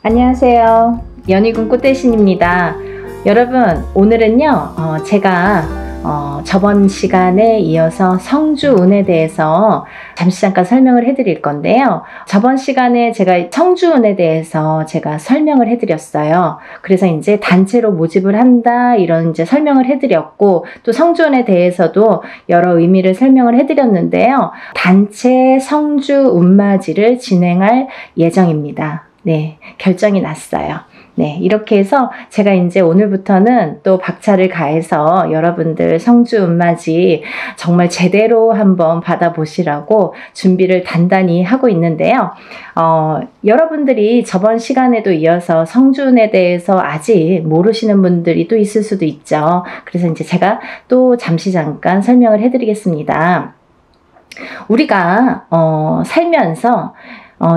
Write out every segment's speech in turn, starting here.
안녕하세요. 연희군 꽃대신입니다. 여러분, 오늘은요 제가 저번 시간에 이어서 성주운에 대해서 잠깐 설명을 해드릴 건데요. 저번 시간에 제가 성주운에 대해서 제가 설명을 해드렸어요. 그래서 이제 단체로 모집을 한다 이런 이제 설명을 해드렸고, 또 성주운에 대해서도 여러 의미를 설명을 해드렸는데요. 단체 성주운맞이를 진행할 예정입니다. 네, 결정이 났어요. 네, 이렇게 해서 제가 이제 오늘부터는 또 박차를 가해서 여러분들 성주운맞이 정말 제대로 한번 받아보시라고 준비를 단단히 하고 있는데요. 여러분들이 저번 시간에도 이어서 성주운에 대해서 아직 모르시는 분들이 또 있을 수도 있죠. 그래서 이제 제가 또 잠깐 설명을 해드리겠습니다. 우리가 살면서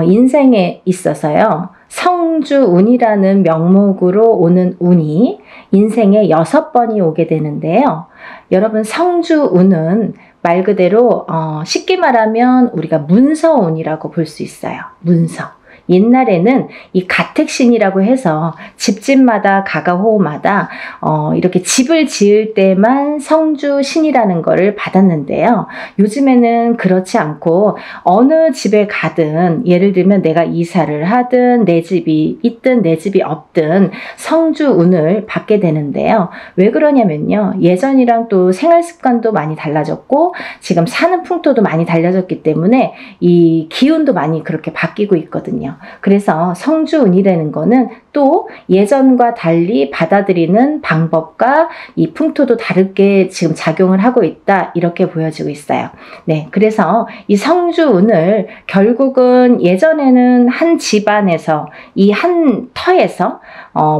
인생에 있어서요, 성주운이라는 명목으로 오는 운이 인생에 6번이 오게 되는데요. 여러분, 성주운은 말 그대로 쉽게 말하면 우리가 문서운이라고 볼 수 있어요. 문서. 옛날에는 이 가택신이라고 해서 집집마다 가가호호마다 이렇게 집을 지을 때만 성주신이라는 거를 받았는데요. 요즘에는 그렇지 않고 어느 집에 가든, 예를 들면 내가 이사를 하든 내 집이 있든 내 집이 없든 성주운을 받게 되는데요. 왜 그러냐면요, 예전이랑 또 생활 습관도 많이 달라졌고 지금 사는 풍토도 많이 달라졌기 때문에 이 기운도 많이 그렇게 바뀌고 있거든요. 그래서 성주운이라는 거는 또 예전과 달리 받아들이는 방법과 이 풍토도 다르게 지금 작용을 하고 있다, 이렇게 보여지고 있어요. 네, 그래서 이 성주운을 결국은 예전에는 한 집안에서, 이 한 터에서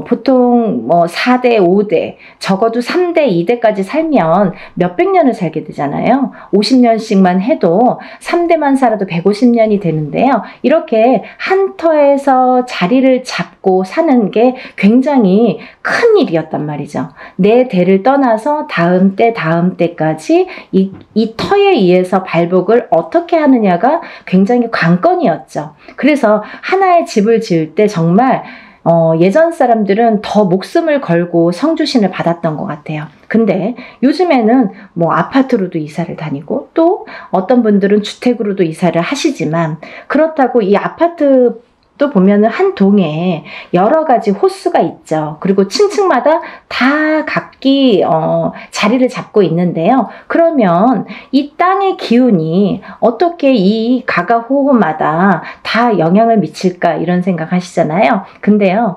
보통 뭐 4대, 5대, 적어도 3대, 2대까지 살면 몇백 년을 살게 되잖아요. 50년씩만 해도 3대만 살아도 150년이 되는데요. 이렇게 한 터에서 자리를 잡고 사는 게 굉장히 큰 일이었단 말이죠. 내 대를 떠나서 다음 때까지 이 터에 의해서 발복을 어떻게 하느냐가 굉장히 관건이었죠. 그래서 하나의 집을 지을 때 정말 예전 사람들은 더 목숨을 걸고 성주신을 받았던 것 같아요. 근데 요즘에는 뭐 아파트로도 이사를 다니고, 또 어떤 분들은 주택으로도 이사를 하시지만, 그렇다고 이 아파트 또 보면은 한 동에 여러 가지 호수가 있죠. 그리고 층층마다 다 각기 자리를 잡고 있는데요. 그러면 이 땅의 기운이 어떻게 이 가가호호마다 다 영향을 미칠까, 이런 생각 하시잖아요. 근데요,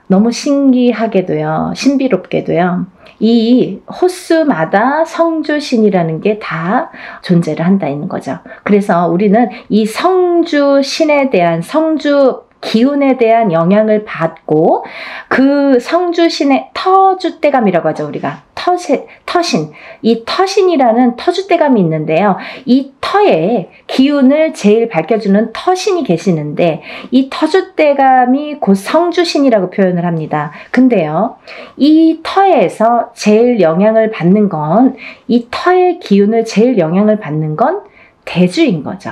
너무 신기하게도요, 신비롭게도요, 이 호수마다 성주신이라는 게 다 존재를 한다는 거죠. 그래서 우리는 이 성주신에 대한, 성주 기운에 대한 영향을 받고, 그 성주신의 터줏대감이라고 하죠. 우리가 터신, 이 터신이라는 터줏대감이 있는데요. 이 터의 기운을 제일 밝혀주는 터신이 계시는데, 이 터줏대감이 곧 성주신이라고 표현을 합니다. 근데요, 이 터에서 제일 영향을 받는 건, 이 터의 기운을 제일 영향을 받는 건 대주인 거죠.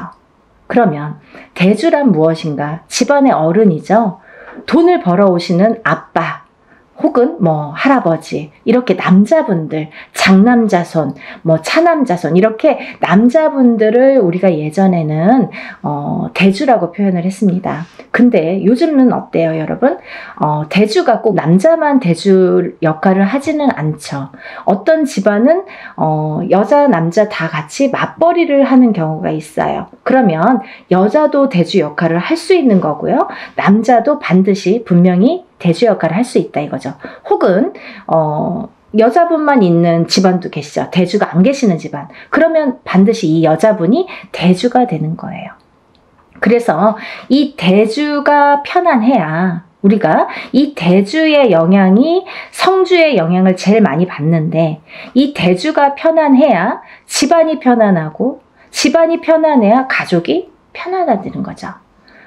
그러면 대주란 무엇인가? 집안의 어른이죠. 돈을 벌어오시는 아빠 혹은 뭐 할아버지, 이렇게 남자분들, 장남자손, 뭐 차남자손, 이렇게 남자분들을 우리가 예전에는 대주라고 표현을 했습니다. 근데 요즘은 어때요, 여러분? 대주가 꼭 남자만 대주 역할을 하지는 않죠. 어떤 집안은 여자, 남자 다 같이 맞벌이를 하는 경우가 있어요. 그러면 여자도 대주 역할을 할 수 있는 거고요. 남자도 반드시 분명히 대주 역할을 할 수 있다, 이거죠. 혹은 여자분만 있는 집안도 계시죠. 대주가 안 계시는 집안. 그러면 반드시 이 여자분이 대주가 되는 거예요. 그래서 이 대주가 편안해야, 우리가 이 대주의 영향이 성주의 영향을 제일 많이 받는데, 이 대주가 편안해야 집안이 편안하고, 집안이 편안해야 가족이 편안해지는 거죠.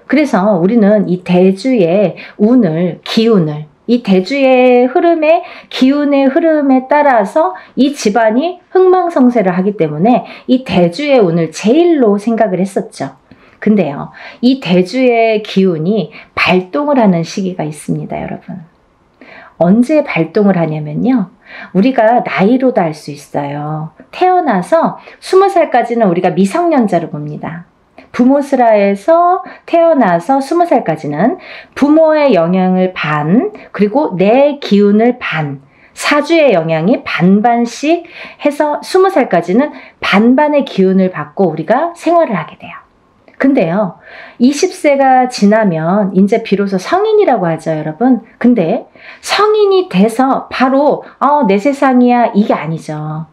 그래서 우리는 이 대주의 운을, 기운을, 이 대주의 흐름에, 기운의 흐름에 따라서 이 집안이 흥망성쇠를 하기 때문에 이 대주의 운을 제일로 생각을 했었죠. 근데요, 이 대주의 기운이 발동을 하는 시기가 있습니다, 여러분. 언제 발동을 하냐면요. 우리가 나이로도 알 수 있어요. 태어나서 20살까지는 우리가 미성년자로 봅니다. 부모스라에서 태어나서 20살까지는 부모의 영향을 반, 그리고 내 기운을 반, 사주의 영향이 반반씩 해서 20살까지는 반반의 기운을 받고 우리가 생활을 하게 돼요. 근데요, 20세가 지나면 이제 비로소 성인이라고 하죠, 여러분. 근데 성인이 돼서 바로 내 세상이야, 이게 아니죠.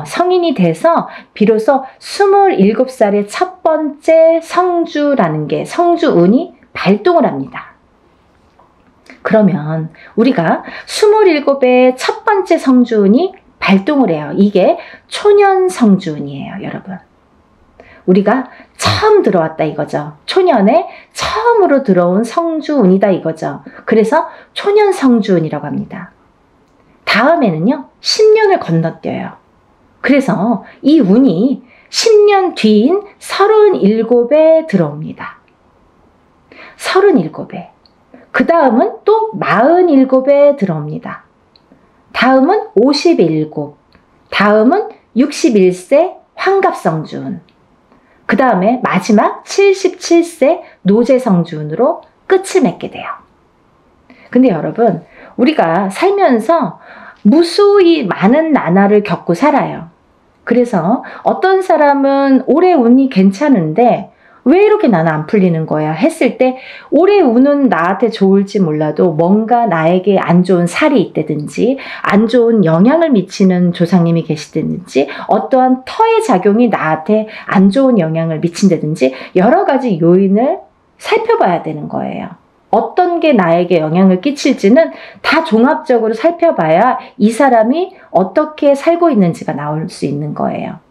성인이 돼서 비로소 27살의 첫 번째 성주라는 게, 성주운이 발동을 합니다. 그러면 우리가 27의 첫 번째 성주운이 발동을 해요. 이게 초년 성주운이에요, 여러분. 우리가 처음 들어왔다 이거죠. 초년에 처음으로 들어온 성주운이다 이거죠. 그래서 초년 성주운이라고 합니다. 다음에는요, 10년을 건너뛰어요. 그래서 이 운이 10년 뒤인 37에 들어옵니다. 37에. 그 다음은 또 47에 들어옵니다. 다음은 57, 다음은 61세 환갑성주운, 그 다음에 마지막 77세 노제성주운으로 끝을 맺게 돼요. 근데 여러분, 우리가 살면서 무수히 많은 나날을 겪고 살아요. 그래서 어떤 사람은 올해 운이 괜찮은데 왜 이렇게 나는 안 풀리는 거야 했을 때, 올해 운은 나한테 좋을지 몰라도 뭔가 나에게 안 좋은 살이 있다든지 안 좋은 영향을 미치는 조상님이 계시다든지 어떠한 터의 작용이 나한테 안 좋은 영향을 미친다든지 여러 가지 요인을 살펴봐야 되는 거예요. 어떤 게 나에게 영향을 끼칠지는 다 종합적으로 살펴봐야 이 사람이 어떻게 살고 있는지가 나올 수 있는 거예요.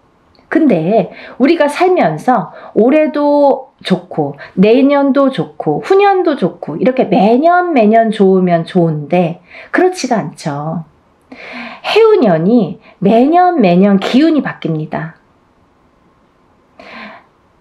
근데 우리가 살면서 올해도 좋고 내년도 좋고 후년도 좋고 이렇게 매년 좋으면 좋은데 그렇지가 않죠. 해운년이 매년 기운이 바뀝니다.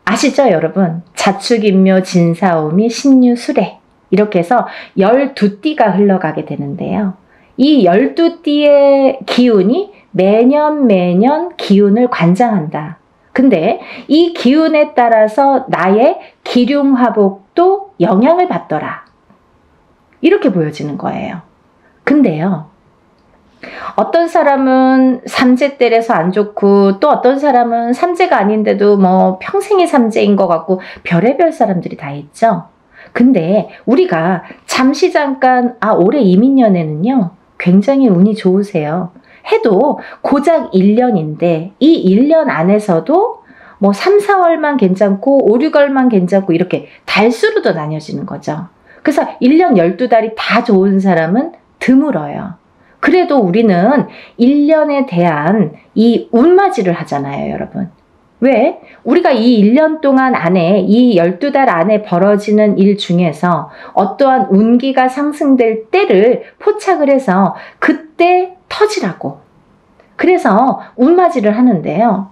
아시죠, 여러분? 자축인묘 진사오미 신유술해 이렇게 해서 12띠가 흘러가게 되는데요. 이 12띠의 기운이 매년 기운을 관장한다. 근데 이 기운에 따라서 나의 기륭화복도 영향을 받더라. 이렇게 보여지는 거예요. 근데요, 어떤 사람은 삼재때려서 안 좋고 또 어떤 사람은 삼재가 아닌데도 뭐 평생이 삼재인 것 같고 별의별 사람들이 다 있죠. 근데 우리가 잠깐 올해 이민년에는요 굉장히 운이 좋으세요 해도 고작 1년인데 이 1년 안에서도 뭐 3, 4월만 괜찮고 5, 6월만 괜찮고 이렇게 달수로도 나뉘어지는 거죠. 그래서 1년 12달이 다 좋은 사람은 드물어요. 그래도 우리는 1년에 대한 이 운맞이를 하잖아요, 여러분. 왜? 우리가 이 1년 동안 안에 이 12달 안에 벌어지는 일 중에서 어떠한 운기가 상승될 때를 포착을 해서 그때 터지라고. 그래서 운맞이를 하는데요.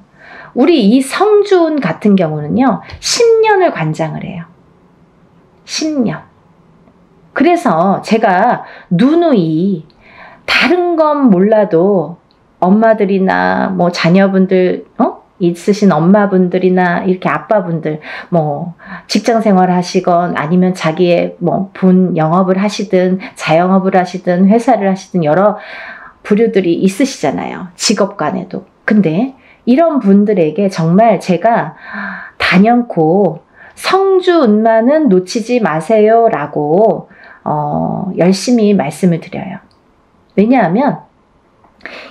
우리 이 성주운 같은 경우는요. 10년을 관장을 해요. 10년. 그래서 제가 누누이 다른 건 몰라도 엄마들이나 뭐 자녀분들 있으신 엄마분들이나 이렇게 아빠분들 뭐 직장 생활 하시건 아니면 자기의 뭐 본 영업을 하시든 자영업을 하시든 회사를 하시든 여러 부류들이 있으시잖아요. 직업 간에도. 근데 이런 분들에게 정말 제가 단연코 성주운만은 놓치지 마세요 라고 열심히 말씀을 드려요. 왜냐하면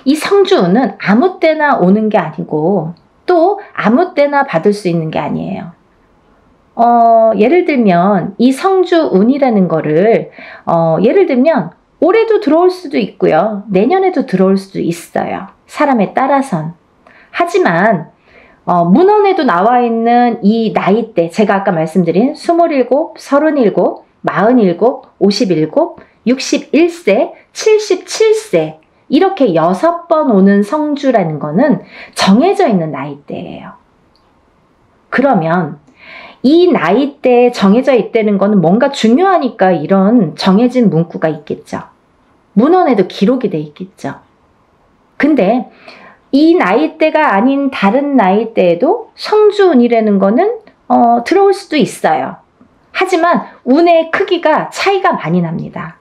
이 성주운은 아무 때나 오는 게 아니고 또 아무 때나 받을 수 있는 게 아니에요. 예를 들면 이 성주운이라는 거를 예를 들면 올해도 들어올 수도 있고요. 내년에도 들어올 수도 있어요. 사람에 따라선. 하지만 문헌에도 나와 있는 이 나이대, 제가 아까 말씀드린 27, 37, 47, 57, 61세, 77세 이렇게 6번 오는 성주라는 거는 정해져 있는 나이대예요. 그러면 이 나이대에 정해져 있다는 거는 뭔가 중요하니까 이런 정해진 문구가 있겠죠. 문헌에도 기록이 돼 있겠죠. 근데 이 나이대가 아닌 다른 나이대에도 성주운이라는 거는 들어올 수도 있어요. 하지만 운의 크기가 차이가 많이 납니다.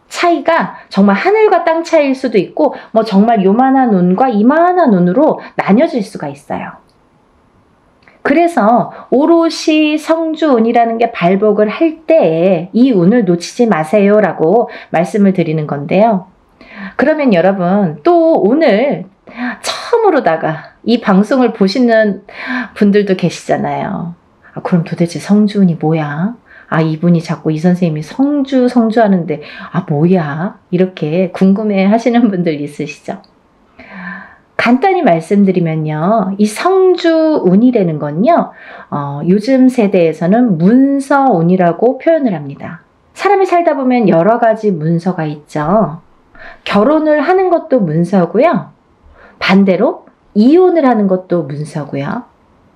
차이가 정말 하늘과 땅 차이일 수도 있고 뭐 정말 요만한 운과 이만한 운으로 나뉘어질 수가 있어요. 그래서 오롯이 성주운이라는 게 발복을 할 때에 이 운을 놓치지 마세요라고 말씀을 드리는 건데요. 그러면 여러분 또 오늘 처음으로다가 이 방송을 보시는 분들도 계시잖아요. 그럼 도대체 성주운이 뭐야? 이분이 자꾸 이 선생님이 성주 하는데 뭐야? 이렇게 궁금해 하시는 분들 있으시죠? 간단히 말씀드리면요. 이 성주운이라는 건요. 요즘 세대에서는 문서운이라고 표현을 합니다. 사람이 살다 보면 여러 가지 문서가 있죠. 결혼을 하는 것도 문서고요. 반대로 이혼을 하는 것도 문서고요.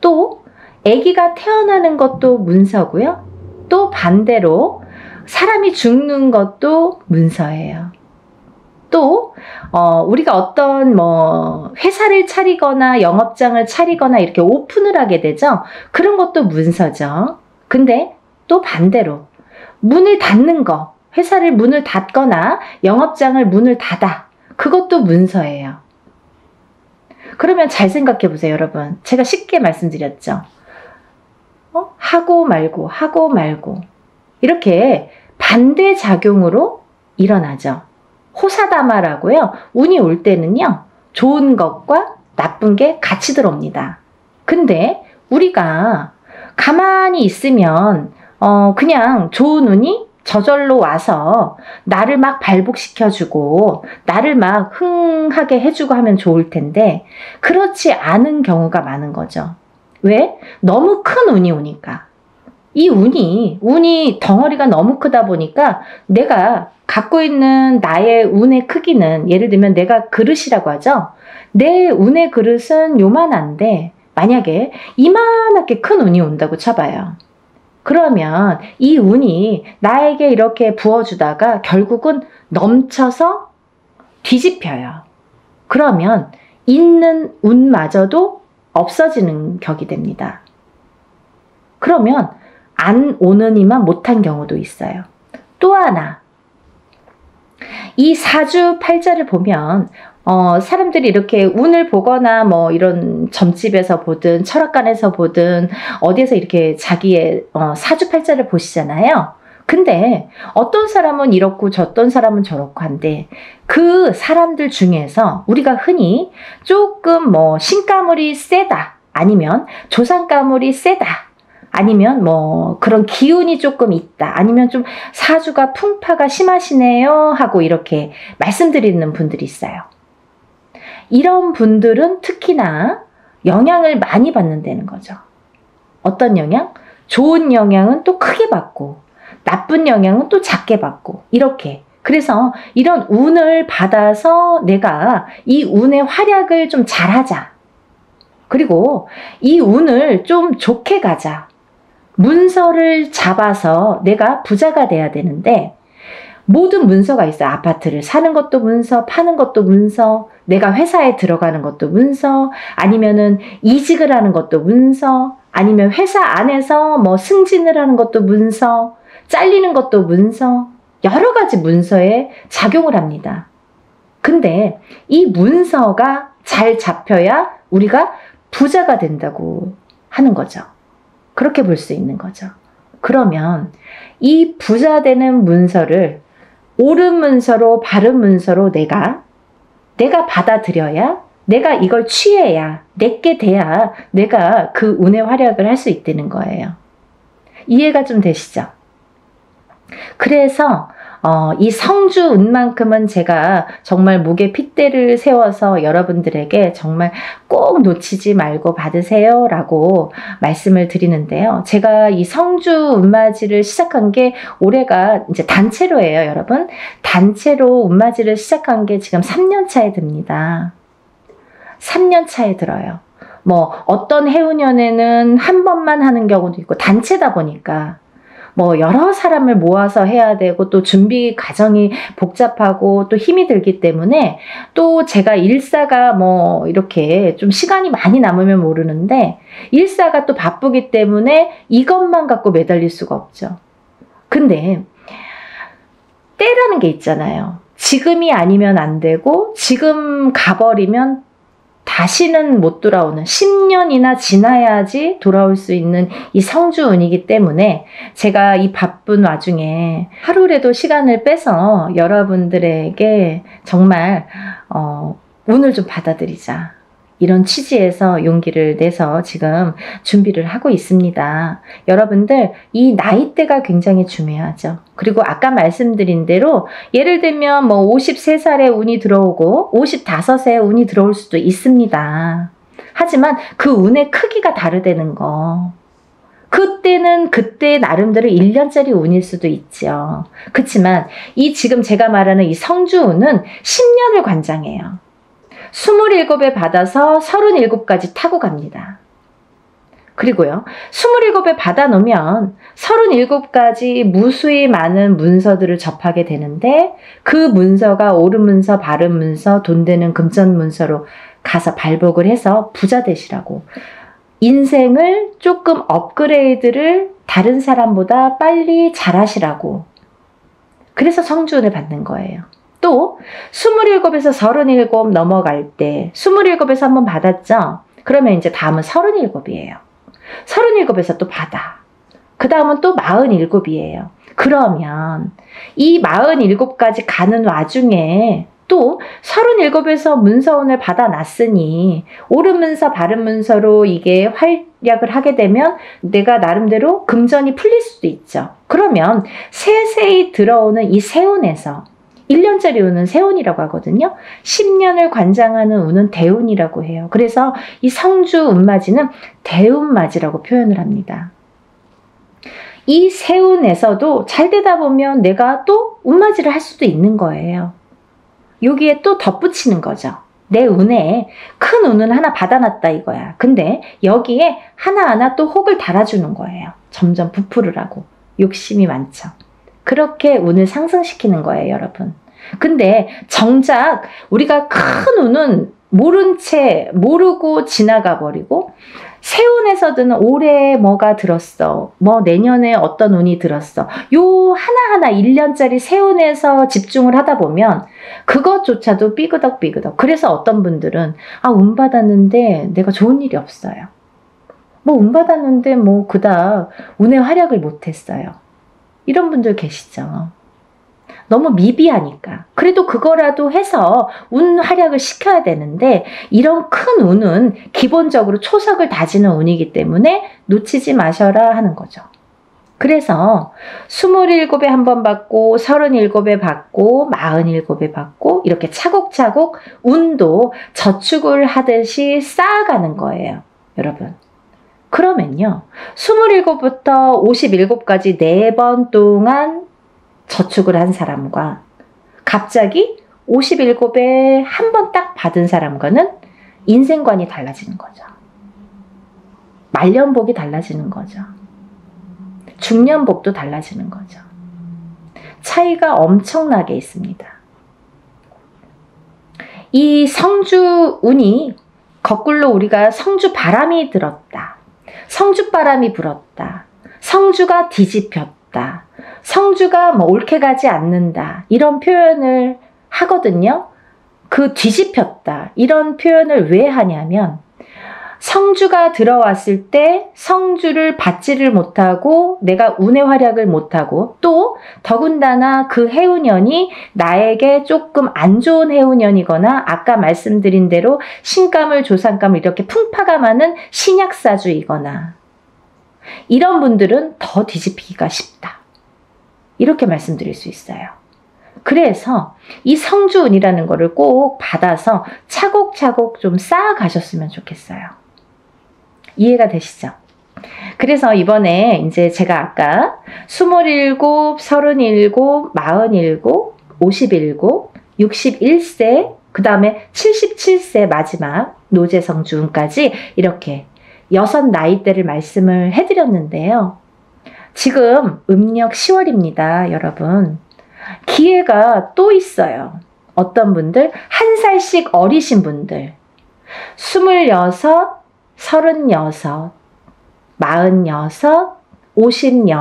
또 아기가 태어나는 것도 문서고요. 또 반대로 사람이 죽는 것도 문서예요. 또 우리가 어떤 회사를 차리거나 영업장을 차리거나 이렇게 오픈을 하게 되죠. 그런 것도 문서죠. 근데 또 반대로 문을 닫는 거, 회사를 문을 닫거나 영업장을 문을 닫아, 그것도 문서예요. 그러면 잘 생각해 보세요, 여러분. 제가 쉽게 말씀드렸죠. 하고 말고 이렇게 반대작용으로 일어나죠. 호사다마라고요. 운이 올 때는요. 좋은 것과 나쁜 게 같이 들어옵니다. 근데 우리가 가만히 있으면 그냥 좋은 운이 저절로 와서 나를 막 발복시켜주고 나를 막 흥하게 해주고 하면 좋을 텐데 그렇지 않은 경우가 많은 거죠. 왜? 너무 큰 운이 오니까. 이 운이 덩어리가 너무 크다 보니까 내가 갖고 있는 나의 운의 크기는, 예를 들면 내가 그릇이라고 하죠. 내 운의 그릇은 요만한데 만약에 이만하게 큰 운이 온다고 쳐봐요. 그러면 이 운이 나에게 이렇게 부어주다가 결국은 넘쳐서 뒤집혀요. 그러면 있는 운마저도 없어지는 격이 됩니다. 그러면 안 오는 이만 못한 경우도 있어요. 또 하나, 이 사주팔자를 보면 사람들이 이렇게 운을 보거나 이런 점집에서 보든 철학관에서 보든 어디에서 이렇게 자기의 사주팔자를 보시잖아요. 근데 어떤 사람은 이렇고 어떤 사람은 저렇고 한데 그 사람들 중에서 우리가 흔히 조금 신가물이 세다, 아니면 조상가물이 세다, 아니면 그런 기운이 조금 있다, 아니면 좀 사주가 풍파가 심하시네요 하고 이렇게 말씀드리는 분들이 있어요. 이런 분들은 특히나 영향을 많이 받는다는 거죠. 어떤 영향? 좋은 영향은 또 크게 받고 나쁜 영향은 또 작게 받고 이렇게. 그래서 이런 운을 받아서 내가 이 운의 활약을 좀 잘하자. 그리고 이 운을 좀 좋게 가자. 문서를 잡아서 내가 부자가 돼야 되는데 모든 문서가 있어요. 아파트를 사는 것도 문서, 파는 것도 문서, 내가 회사에 들어가는 것도 문서, 아니면은 이직을 하는 것도 문서, 아니면 회사 안에서 승진을 하는 것도 문서, 잘리는 것도 문서, 여러 가지 문서에 작용을 합니다. 근데 이 문서가 잘 잡혀야 우리가 부자가 된다고 하는 거죠. 그렇게 볼 수 있는 거죠. 그러면 이 부자 되는 문서를 옳은 문서로, 바른 문서로 내가 받아들여야, 내가 이걸 취해야, 내게 돼야 내가 그 운의 활약을 할 수 있다는 거예요. 이해가 좀 되시죠? 그래서 이 성주운만큼은 제가 정말 목에 핏대를 세워서 여러분들에게 정말 꼭 놓치지 말고 받으세요 라고 말씀을 드리는데요. 제가 이 성주운맞이를 시작한 게 올해가 이제 단체로예요, 여러분. 단체로 운맞이를 시작한 게 지금 3년 차에 듭니다. 3년 차에 들어요. 뭐 어떤 해운년에는 한 번만 하는 경우도 있고 단체다 보니까 뭐 여러 사람을 모아서 해야 되고 또 준비 과정이 복잡하고 또 힘이 들기 때문에 또 제가 일사가 뭐 이렇게 좀 시간이 많이 남으면 모르는데 일사가 또 바쁘기 때문에 이것만 갖고 매달릴 수가 없죠. 근데 때라는 게 있잖아요. 지금이 아니면 안 되고 지금 가버리면 다시는 못 돌아오는 10년이나 지나야지 돌아올 수 있는 이 성주운이기 때문에 제가 이 바쁜 와중에 하루라도 시간을 빼서 여러분들에게 정말 운을 좀 받아들이자. 이런 취지에서 용기를 내서 지금 준비를 하고 있습니다. 여러분들 이 나이대가 굉장히 중요하죠. 그리고 아까 말씀드린 대로 예를 들면 뭐 53살에 운이 들어오고 55세에 운이 들어올 수도 있습니다. 하지만 그 운의 크기가 다르다는 거. 그때는 그때 나름대로 1년짜리 운일 수도 있죠. 그렇지만 이 지금 제가 말하는 이 성주운은 10년을 관장해요. 27에 받아서 37까지 타고 갑니다. 그리고요, 27에 받아놓으면 37가지 무수히 많은 문서들을 접하게 되는데 그 문서가 옳은 문서, 바른 문서, 돈 되는 금전 문서로 가서 발복을 해서 부자 되시라고 인생을 조금 업그레이드를 다른 사람보다 빨리 잘하시라고 그래서 성주운을 받는 거예요. 또 27에서 37 넘어갈 때 27에서 한번 받았죠? 그러면 이제 다음은 37이에요. 37에서 또 받아. 그 다음은 또 47이에요. 그러면 이 47까지 가는 와중에 또 37에서 문서운을 받아놨으니 옳은 문서 바른 문서로 이게 활약을 하게 되면 내가 나름대로 금전이 풀릴 수도 있죠. 그러면 세세히 들어오는 이 세운에서 1년짜리 운은 세운이라고 하거든요. 10년을 관장하는 운은 대운이라고 해요. 그래서 이 성주 운맞이는 대운맞이라고 표현을 합니다. 이 세운에서도 잘 되다 보면 내가 또 운맞이를 할 수도 있는 거예요. 여기에 또 덧붙이는 거죠. 내 운에 큰 운은 하나 받아놨다 이거야. 근데 여기에 하나하나 또 혹을 달아주는 거예요. 점점 부풀으라고. 욕심이 많죠. 그렇게 운을 상승시키는 거예요, 여러분. 근데 정작 우리가 큰 운은 모른 채 모르고 지나가 버리고 세운에서든 올해 뭐가 들었어, 뭐 내년에 어떤 운이 들었어, 요 하나하나 1년짜리 세운에서 집중을 하다 보면 그것조차도 삐그덕삐그덕. 그래서 어떤 분들은 운 받았는데 내가 좋은 일이 없어요. 뭐 운 받았는데 뭐 그닥 운의 활약을 못했어요. 이런 분들 계시죠. 너무 미비하니까. 그래도 그거라도 해서 운 활약을 시켜야 되는데 이런 큰 운은 기본적으로 초석을 다지는 운이기 때문에 놓치지 마셔라 하는 거죠. 그래서 27에 한 번 받고 37에 받고 47에 받고 이렇게 차곡차곡 운도 저축을 하듯이 쌓아가는 거예요. 여러분. 그러면요. 27부터 57까지 4번 동안 저축을 한 사람과 갑자기 57에 한 번 딱 받은 사람과는 인생관이 달라지는 거죠. 말년복이 달라지는 거죠. 중년복도 달라지는 거죠. 차이가 엄청나게 있습니다. 이 성주운이 거꾸로 우리가 성주바람이 들었다. 성주바람이 불었다. 성주가 뒤집혔다. 성주가 뭐 옳게 가지 않는다. 이런 표현을 하거든요. 그 뒤집혔다. 이런 표현을 왜 하냐면 성주가 들어왔을 때 성주를 받지를 못하고 내가 운의 활약을 못하고 또 더군다나 그 해운년이 나에게 조금 안 좋은 해운년이거나 아까 말씀드린 대로 신감을 조상감을 이렇게 풍파가 많은 신약사주이거나 이런 분들은 더 뒤집히기가 쉽다. 이렇게 말씀드릴 수 있어요. 그래서 이 성주운이라는 거를 꼭 받아서 차곡차곡 좀 쌓아가셨으면 좋겠어요. 이해가 되시죠? 그래서 이번에 이제 제가 아까 27, 37, 47, 57, 61세 그 다음에 77세 마지막 노제성주운까지 이렇게 6 나이대를 말씀을 해드렸는데요. 지금 음력 10월입니다, 여러분. 기회가 또 있어요. 어떤 분들, 1살씩 어리신 분들, 26, 36, 46, 56,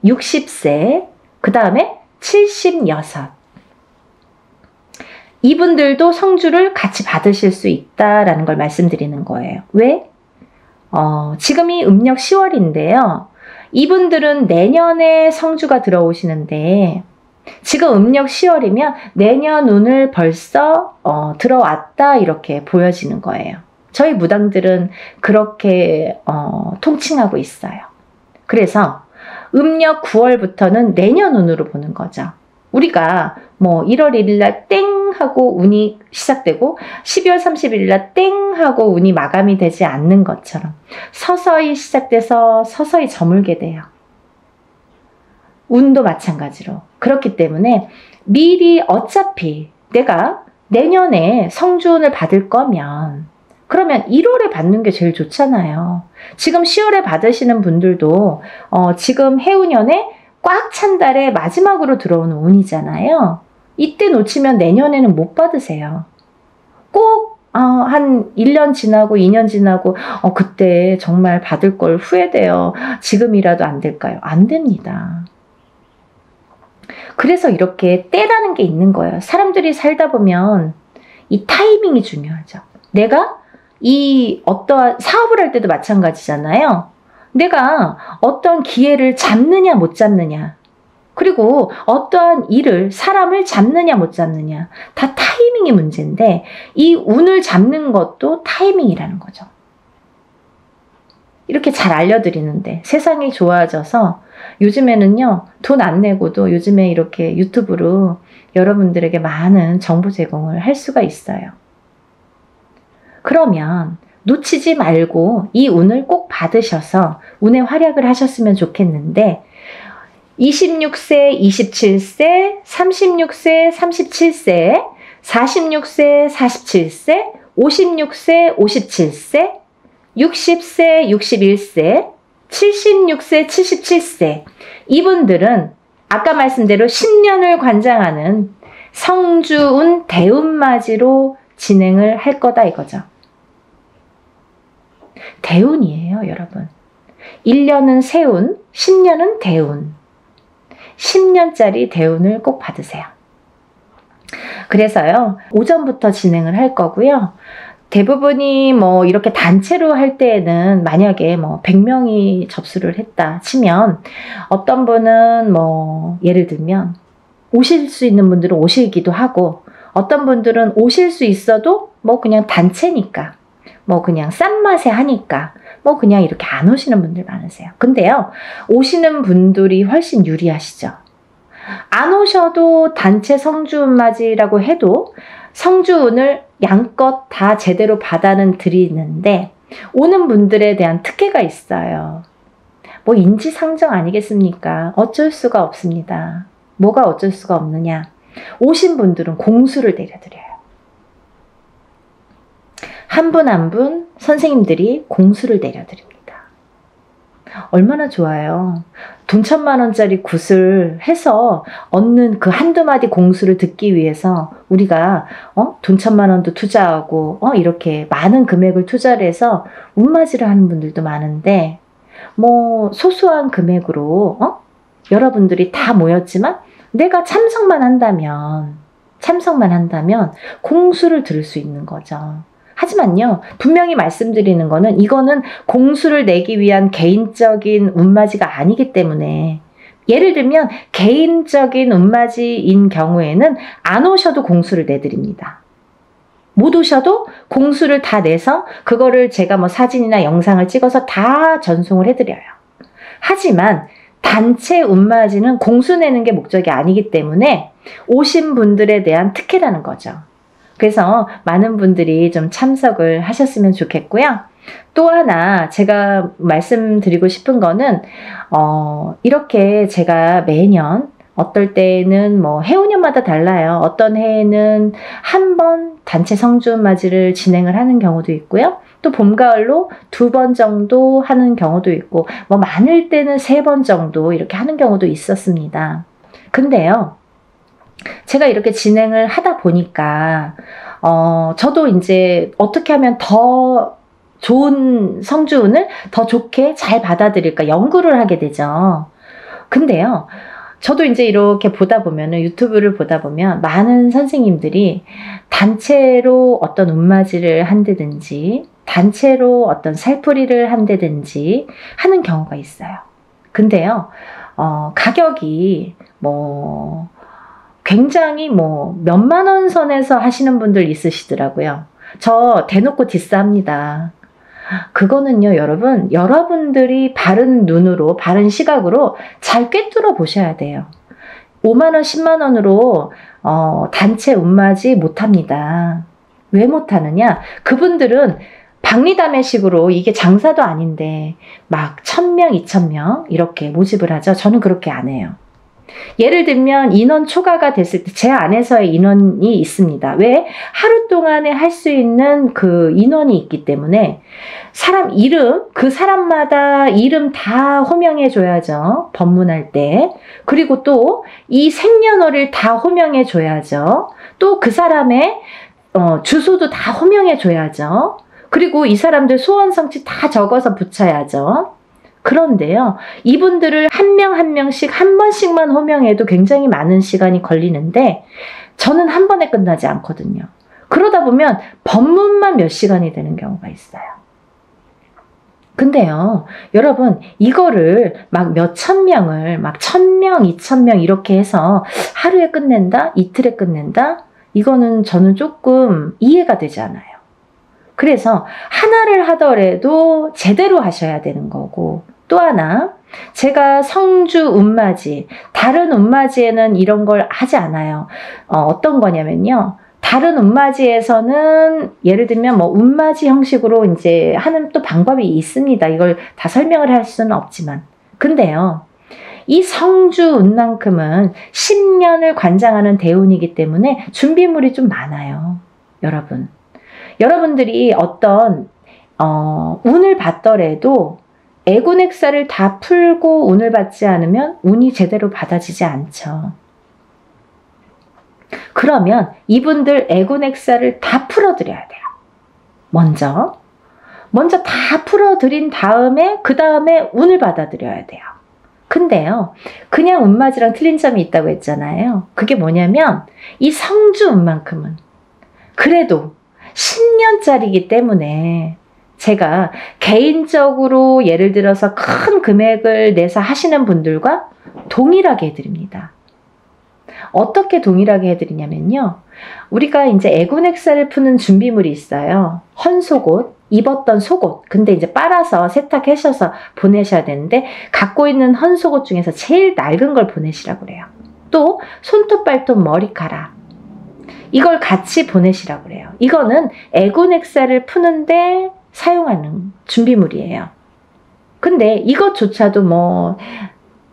60세, 그 다음에 76. 이분들도 성주를 같이 받으실 수 있다라는 걸 말씀드리는 거예요. 왜? 지금이 음력 10월인데요. 이분들은 내년에 성주가 들어오시는데 지금 음력 10월이면 내년 운을 벌써 들어왔다 이렇게 보여지는 거예요. 저희 무당들은 그렇게 통칭하고 있어요. 그래서 음력 9월부터는 내년 운으로 보는 거죠. 우리가 뭐 1월 1일 날 땡 하고 운이 시작되고 12월 30일 날 땡 하고 운이 마감이 되지 않는 것처럼 서서히 시작돼서 서서히 저물게 돼요. 운도 마찬가지로. 그렇기 때문에 미리 어차피 내가 내년에 성주운을 받을 거면 그러면 1월에 받는 게 제일 좋잖아요. 지금 10월에 받으시는 분들도 지금 해운년에 꽉 찬 달에 마지막으로 들어오는 운이잖아요. 이때 놓치면 내년에는 못 받으세요. 꼭 한 1년 지나고 2년 지나고 그때 정말 받을 걸 후회돼요. 지금이라도 안 될까요? 안 됩니다. 그래서 이렇게 때라는 게 있는 거예요. 사람들이 살다 보면 이 타이밍이 중요하죠. 내가 이 어떠한 사업을 할 때도 마찬가지잖아요. 내가 어떤 기회를 잡느냐 못 잡느냐, 그리고 어떠한 일을 사람을 잡느냐 못 잡느냐, 다 타이밍이 문제인데 이 운을 잡는 것도 타이밍이라는 거죠. 이렇게 잘 알려드리는데 세상이 좋아져서 요즘에는요, 돈 안 내고도 요즘에 이렇게 유튜브로 여러분들에게 많은 정보 제공을 할 수가 있어요. 그러면 놓치지 말고 이 운을 꼭 받으셔서 운의 활약을 하셨으면 좋겠는데 26세, 27세, 36세, 37세, 46세, 47세, 56세, 57세, 60세, 61세, 76세, 77세 이분들은 아까 말씀대로 10년을 관장하는 성주운 대운맞이로 진행을 할 거다 이거죠. 대운이에요, 여러분. 1년은 세운, 10년은 대운. 10년짜리 대운을 꼭 받으세요. 그래서요, 오전부터 진행을 할 거고요. 대부분이 뭐 이렇게 단체로 할 때에는 만약에 뭐 100명이 접수를 했다 치면 어떤 분은 뭐 예를 들면 오실 수 있는 분들은 오시기도 하고 어떤 분들은 오실 수 있어도 뭐 그냥 단체니까 뭐 그냥 싼 맛에 하니까 뭐 그냥 이렇게 안 오시는 분들 많으세요. 근데요, 오시는 분들이 훨씬 유리하시죠. 안 오셔도 단체 성주운맞이라고 해도 성주운을 양껏 다 제대로 받아는 드리는데 오는 분들에 대한 특혜가 있어요. 뭐 인지상정 아니겠습니까? 어쩔 수가 없습니다. 뭐가 어쩔 수가 없느냐? 오신 분들은 공수를 내려드려요. 한 분 한 분 선생님들이 공수를 내려드립니다. 얼마나 좋아요. 돈 1000만 원짜리 굿을 해서 얻는 그 한두 마디 공수를 듣기 위해서 우리가 돈 1000만 원도 투자하고 이렇게 많은 금액을 투자를 해서 운맞이를 하는 분들도 많은데 뭐 소소한 금액으로 여러분들이 다 모였지만 내가 참석만 한다면 공수를 들을 수 있는 거죠. 하지만요, 분명히 말씀드리는 거는 이거는 공수를 내기 위한 개인적인 운맞이가 아니기 때문에 예를 들면 개인적인 운맞이인 경우에는 안 오셔도 공수를 내드립니다. 못 오셔도 공수를 다 내서 그거를 제가 뭐 사진이나 영상을 찍어서 다 전송을 해드려요. 하지만 단체 운맞이는 공수 내는 게 목적이 아니기 때문에 오신 분들에 대한 특혜라는 거죠. 그래서 많은 분들이 좀 참석을 하셨으면 좋겠고요. 또 하나 제가 말씀드리고 싶은 거는 이렇게 제가 매년 어떨 때는 뭐 해운년만 해마다 달라요. 어떤 해에는 한 번 단체 성주운맞이를 진행을 하는 경우도 있고요. 또 봄, 가을로 2번 정도 하는 경우도 있고, 뭐 많을 때는 3번 정도 이렇게 하는 경우도 있었습니다. 근데요, 제가 이렇게 진행을 하다 보니까 저도 이제 어떻게 하면 더 좋은 성주운을 더 좋게 잘 받아들일까 연구를 하게 되죠. 근데요, 저도 이제 이렇게 보다 보면은, 유튜브를 보다 보면 많은 선생님들이 단체로 어떤 운맞이를 한다든지 단체로 어떤 살풀이를 한다든지 하는 경우가 있어요. 근데요, 가격이 뭐 굉장히 뭐 몇만 원 선에서 하시는 분들 있으시더라고요. 저 대놓고 디스합니다. 그거는요, 여러분, 여러분들이 바른 눈으로, 바른 시각으로 잘 꿰뚫어 보셔야 돼요. 5만 원, 10만 원으로 단체 운맞이 못합니다. 왜 못하느냐? 그분들은 박리담회식으로, 이게 장사도 아닌데 막 1000명, 2000명 이렇게 모집을 하죠. 저는 그렇게 안 해요. 예를 들면 인원 초과가 됐을 때 제 안에서의 인원이 있습니다. 왜? 하루 동안에 할 수 있는 그 인원이 있기 때문에 사람 이름, 그 사람마다 이름 다 호명해 줘야죠. 법문할 때. 그리고 또 이 생년월일 다 호명해 줘야죠. 또 그 사람의 주소도 다 호명해 줘야죠. 그리고 이 사람들 소원 성취 다 적어서 붙여야죠. 그런데요, 이분들을 한 명 한 명씩 한 번씩만 호명해도 굉장히 많은 시간이 걸리는데 저는 한 번에 끝나지 않거든요. 그러다 보면 법문만 몇 시간이 되는 경우가 있어요. 근데요, 여러분, 이거를 막 몇천 명을 막 1000명, 2000명 이렇게 해서 하루에 끝낸다? 이틀에 끝낸다? 이거는 저는 조금 이해가 되지 않아요. 그래서 하나를 하더라도 제대로 하셔야 되는 거고, 또 하나, 제가 성주 운맞이, 다른 운맞이에는 이런 걸 하지 않아요. 어떤 거냐면요, 다른 운맞이에서는 예를 들면 뭐 운맞이 형식으로 이제 하는 또 방법이 있습니다. 이걸 다 설명을 할 수는 없지만. 근데요, 이 성주운만큼은 10년을 관장하는 대운이기 때문에 준비물이 좀 많아요. 여러분. 여러분들이 어떤 운을 받더라도 애군액사를 다 풀고 운을 받지 않으면 운이 제대로 받아지지 않죠. 그러면 이분들 애군액사를 다 풀어드려야 돼요. 먼저 다 풀어드린 다음에 그 다음에 운을 받아들여야 돼요. 근데요, 그냥 운맞이랑 틀린 점이 있다고 했잖아요. 그게 뭐냐면 이 성주운만큼은 그래도 10년짜리이기 때문에 제가 개인적으로 예를 들어서 큰 금액을 내서 하시는 분들과 동일하게 해드립니다. 어떻게 동일하게 해드리냐면요, 우리가 이제 애군액사를 푸는 준비물이 있어요. 헌속옷, 입었던 속옷. 근데 이제 빨아서 세탁하셔서 보내셔야 되는데 갖고 있는 헌속옷 중에서 제일 낡은 걸 보내시라고 그래요. 또 손톱, 발톱, 머리카락. 이걸 같이 보내시라고 그래요. 이거는 애군액사를 푸는데 사용하는 준비물이에요. 근데 이것조차도 뭐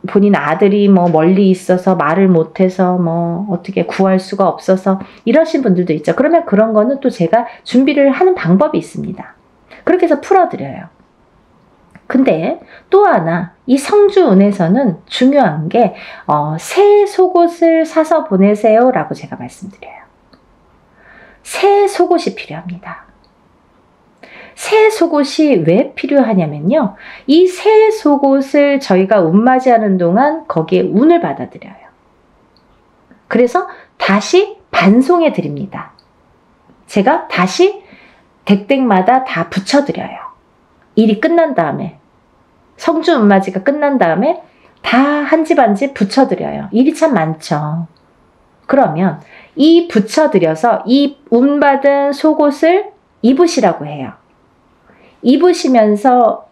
본인 아들이 뭐 멀리 있어서 말을 못해서 뭐 어떻게 구할 수가 없어서 이러신 분들도 있죠. 그러면 그런 거는 또 제가 준비를 하는 방법이 있습니다. 그렇게 해서 풀어드려요. 근데 또 하나, 이 성주운에서는 중요한 게 새 속옷을 사서 보내세요 라고 제가 말씀드려요. 새 속옷이 필요합니다. 새 속옷이 왜 필요하냐면요, 이 새 속옷을 저희가 운맞이하는 동안 거기에 운을 받아들여요. 그래서 다시 반송해 드립니다. 제가 다시 댁댁마다 다 붙여드려요. 일이 끝난 다음에, 성주 운맞이가 끝난 다음에 다 한 집 한 집 붙여드려요. 일이 참 많죠. 그러면 이 붙여드려서 이 운받은 속옷을 입으시라고 해요. 입으시면서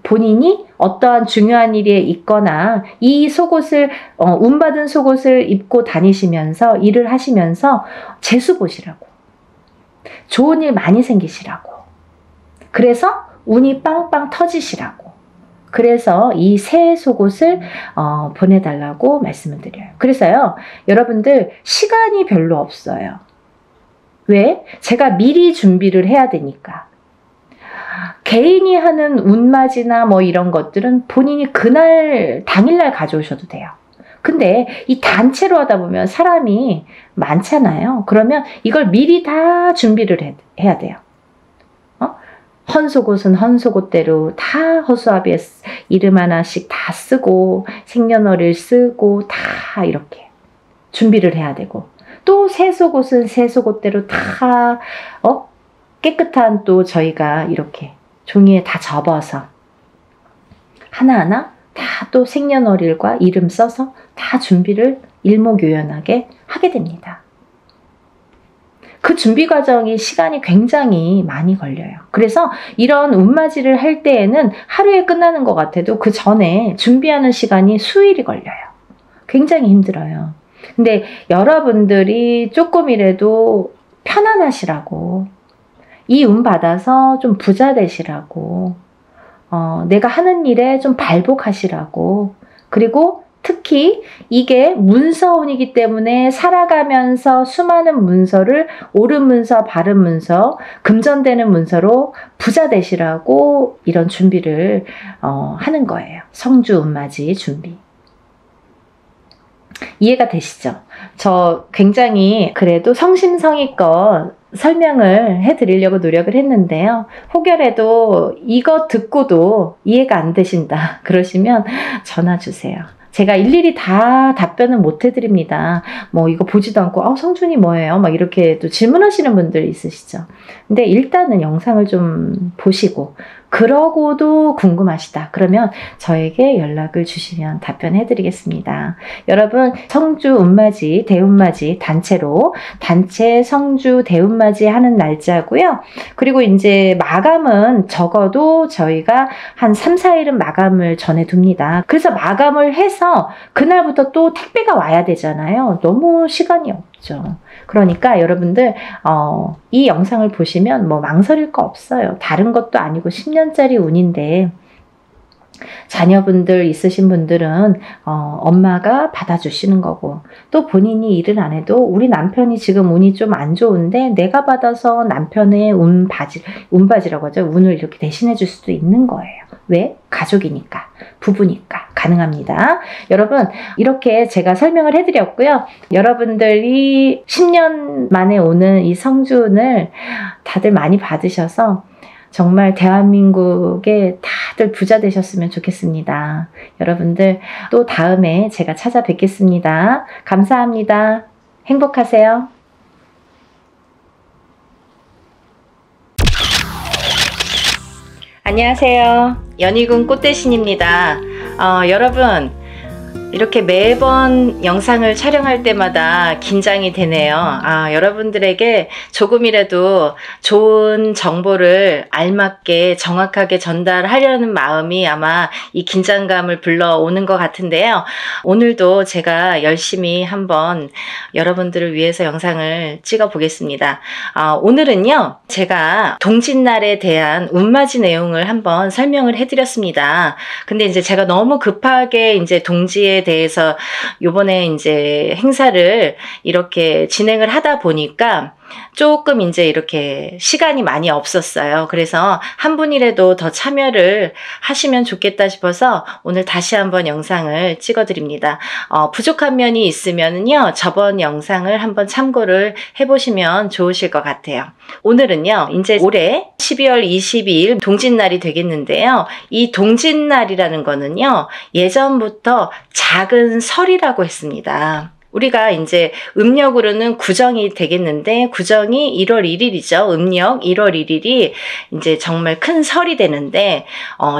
본인이 어떠한 중요한 일에 있거나 이 속옷을 운받은 속옷을 입고 다니시면서 일을 하시면서 재수 보시라고, 좋은 일 많이 생기시라고, 그래서 운이 빵빵 터지시라고, 그래서 이 새 속옷을 보내달라고 말씀을 드려요. 그래서요, 여러분들 시간이 별로 없어요. 왜? 제가 미리 준비를 해야 되니까. 개인이 하는 운맞이나 뭐 이런 것들은 본인이 그날 당일날 가져오셔도 돼요. 근데 이 단체로 하다 보면 사람이 많잖아요. 그러면 이걸 미리 다 준비를 해야 돼요. 헌속옷은 헌속옷대로 다 허수아비에 이름 하나씩 다 쓰고 생년월일 쓰고 다 이렇게 준비를 해야 되고, 또 새 속옷은 새 속옷대로 다 깨끗한 또 저희가 이렇게 종이에 다 접어서 하나하나 다 또 생년월일과 이름 써서 다 준비를 일목요연하게 하게 됩니다. 그 준비 과정이 시간이 굉장히 많이 걸려요. 그래서 이런 운맞이를 할 때에는 하루에 끝나는 것 같아도 그 전에 준비하는 시간이 수일이 걸려요. 굉장히 힘들어요. 근데 여러분들이 조금이라도 편안하시라고, 이 운 받아서 좀 부자 되시라고, 내가 하는 일에 좀 발복하시라고, 그리고 특히 이게 문서운이기 때문에 살아가면서 수많은 문서를 옳은 문서, 바른 문서, 금전되는 문서로 부자 되시라고 이런 준비를 하는 거예요. 성주 운맞이 준비. 이해가 되시죠? 저 굉장히 그래도 성심성의껏 설명을 해드리려고 노력을 했는데요. 혹여라도 이거 듣고도 이해가 안 되신다 그러시면 전화 주세요. 제가 일일이 다 답변은 못 해드립니다. 뭐 이거 보지도 않고 성준이 뭐예요? 막 이렇게 또 질문하시는 분들 있으시죠. 근데 일단은 영상을 좀 보시고 그러고도 궁금하시다 그러면 저에게 연락을 주시면 답변해 드리겠습니다. 여러분, 성주 운맞이, 대운맞이 단체로 단체 성주 대운맞이 하는 날짜고요. 그리고 이제 마감은 적어도 저희가 한 3, 4일은 마감을 전해둡니다. 그래서 마감을 해서 그날부터 또 택배가 와야 되잖아요. 너무 시간이 없죠. 그러니까 여러분들 이 영상을 보시면 뭐 망설일 거 없어요. 다른 것도 아니고 10년짜리 운인데 자녀분들 있으신 분들은 엄마가 받아주시는 거고, 또 본인이 일을 안 해도 우리 남편이 지금 운이 좀 안 좋은데 내가 받아서 남편의 운바지라고 하죠. 운을 이렇게 대신해 줄 수도 있는 거예요. 왜? 가족이니까, 부부니까 가능합니다. 여러분, 이렇게 제가 설명을 해드렸고요. 여러분들이 10년 만에 오는 이 성주운을 다들 많이 받으셔서 정말 대한민국에 다들 부자 되셨으면 좋겠습니다. 여러분들 또 다음에 제가 찾아뵙겠습니다. 감사합니다. 행복하세요. 안녕하세요. 연희군 꽃대신입니다. 여러분, 이렇게 매번 영상을 촬영할 때마다 긴장이 되네요. 여러분들에게 조금이라도 좋은 정보를 알맞게 정확하게 전달하려는 마음이 아마 이 긴장감을 불러오는 것 같은데요. 오늘도 제가 열심히 한번 여러분들을 위해서 영상을 찍어 보겠습니다. 오늘은요, 제가 동짓날에 대한 운맞이 내용을 한번 설명을 해드렸습니다. 근데 이제 제가 너무 급하게 이제 동지에 대해서 요번에 이제 행사를 이렇게 진행을 하다 보니까 조금 이제 이렇게 시간이 많이 없었어요. 그래서 한 분이라도 더 참여를 하시면 좋겠다 싶어서 오늘 다시 한번 영상을 찍어 드립니다. 부족한 면이 있으면요, 저번 영상을 한번 참고를 해보시면 좋으실 것 같아요. 오늘은요, 이제 올해 12월 22일 동짓날이 되겠는데요. 이 동짓날이라는 거는요, 예전부터 작은 설이라고 했습니다. 우리가 이제 음력으로는 구정이 되겠는데, 구정이 1월 1일이죠. 음력 1월 1일이 이제 정말 큰 설이 되는데,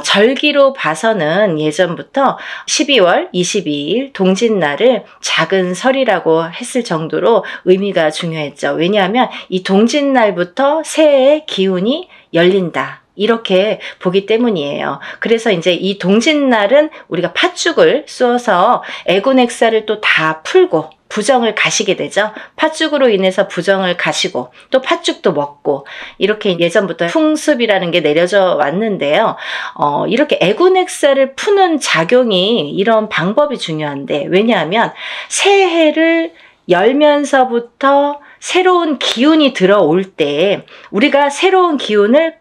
절기로 봐서는 예전부터 12월 22일 동짓날을 작은 설이라고 했을 정도로 의미가 중요했죠. 왜냐하면 이 동짓날부터 새해의 기운이 열린다, 이렇게 보기 때문이에요. 그래서 이제 이 동짓날은 우리가 팥죽을 쏘아서 애군액사를 또 다 풀고 부정을 가시게 되죠. 팥죽으로 인해서 부정을 가시고 또 팥죽도 먹고 이렇게 예전부터 풍습이라는 게 내려져 왔는데요. 이렇게 애군액살을 푸는 작용이 이런 방법이 중요한데, 왜냐하면 새해를 열면서부터 새로운 기운이 들어올 때 우리가 새로운 기운을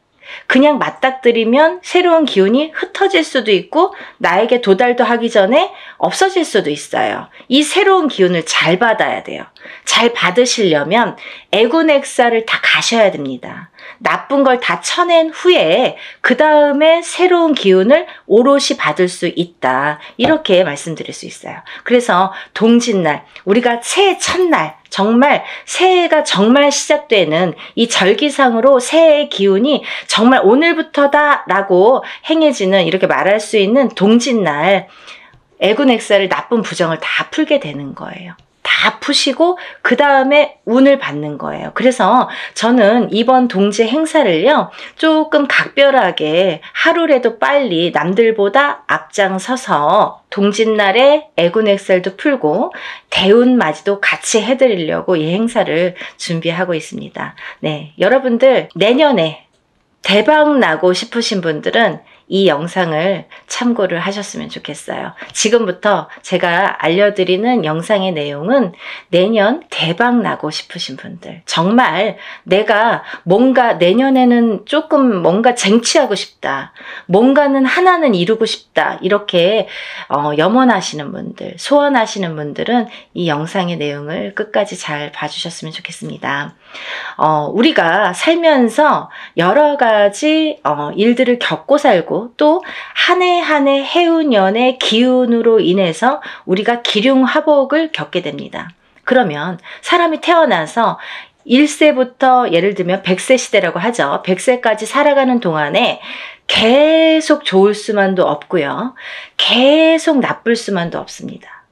그냥 맞닥뜨리면 새로운 기운이 흩어질 수도 있고 나에게 도달도 하기 전에 없어질 수도 있어요. 이 새로운 기운을 잘 받아야 돼요. 잘 받으시려면 애군액살을 다 가셔야 됩니다. 나쁜 걸 다 쳐낸 후에 그 다음에 새로운 기운을 오롯이 받을 수 있다. 이렇게 말씀드릴 수 있어요. 그래서 동짓날, 우리가 새해 첫날, 정말 새해가 정말 시작되는 이 절기상으로 새해의 기운이 정말 오늘부터다 라고 행해지는, 이렇게 말할 수 있는 동짓날, 애군액살을 나쁜 부정을 다 풀게 되는 거예요. 다 푸시고 그 다음에 운을 받는 거예요. 그래서 저는 이번 동지 행사를요, 조금 각별하게 하루라도 빨리 남들보다 앞장서서 동짓날에 애군액살도 풀고 대운맞이도 같이 해드리려고 이 행사를 준비하고 있습니다. 네, 여러분들 내년에 대박 나고 싶으신 분들은 이 영상을 참고를 하셨으면 좋겠어요. 지금부터 제가 알려드리는 영상의 내용은 내년 대박 나고 싶으신 분들, 정말 내가 뭔가 내년에는 조금 뭔가 쟁취하고 싶다, 뭔가는 하나는 이루고 싶다, 이렇게 염원하시는 분들, 소원하시는 분들은 이 영상의 내용을 끝까지 잘 봐주셨으면 좋겠습니다. 우리가 살면서 여러 가지 일들을 겪고 살고 또 한 해 한 해 해운년의 기운으로 인해서 우리가 기륭화복을 겪게 됩니다. 그러면 사람이 태어나서 1세부터 예를 들면 100세 시대라고 하죠. 100세까지 살아가는 동안에 계속 좋을 수만도 없고요. 계속 나쁠 수만도 없습니다.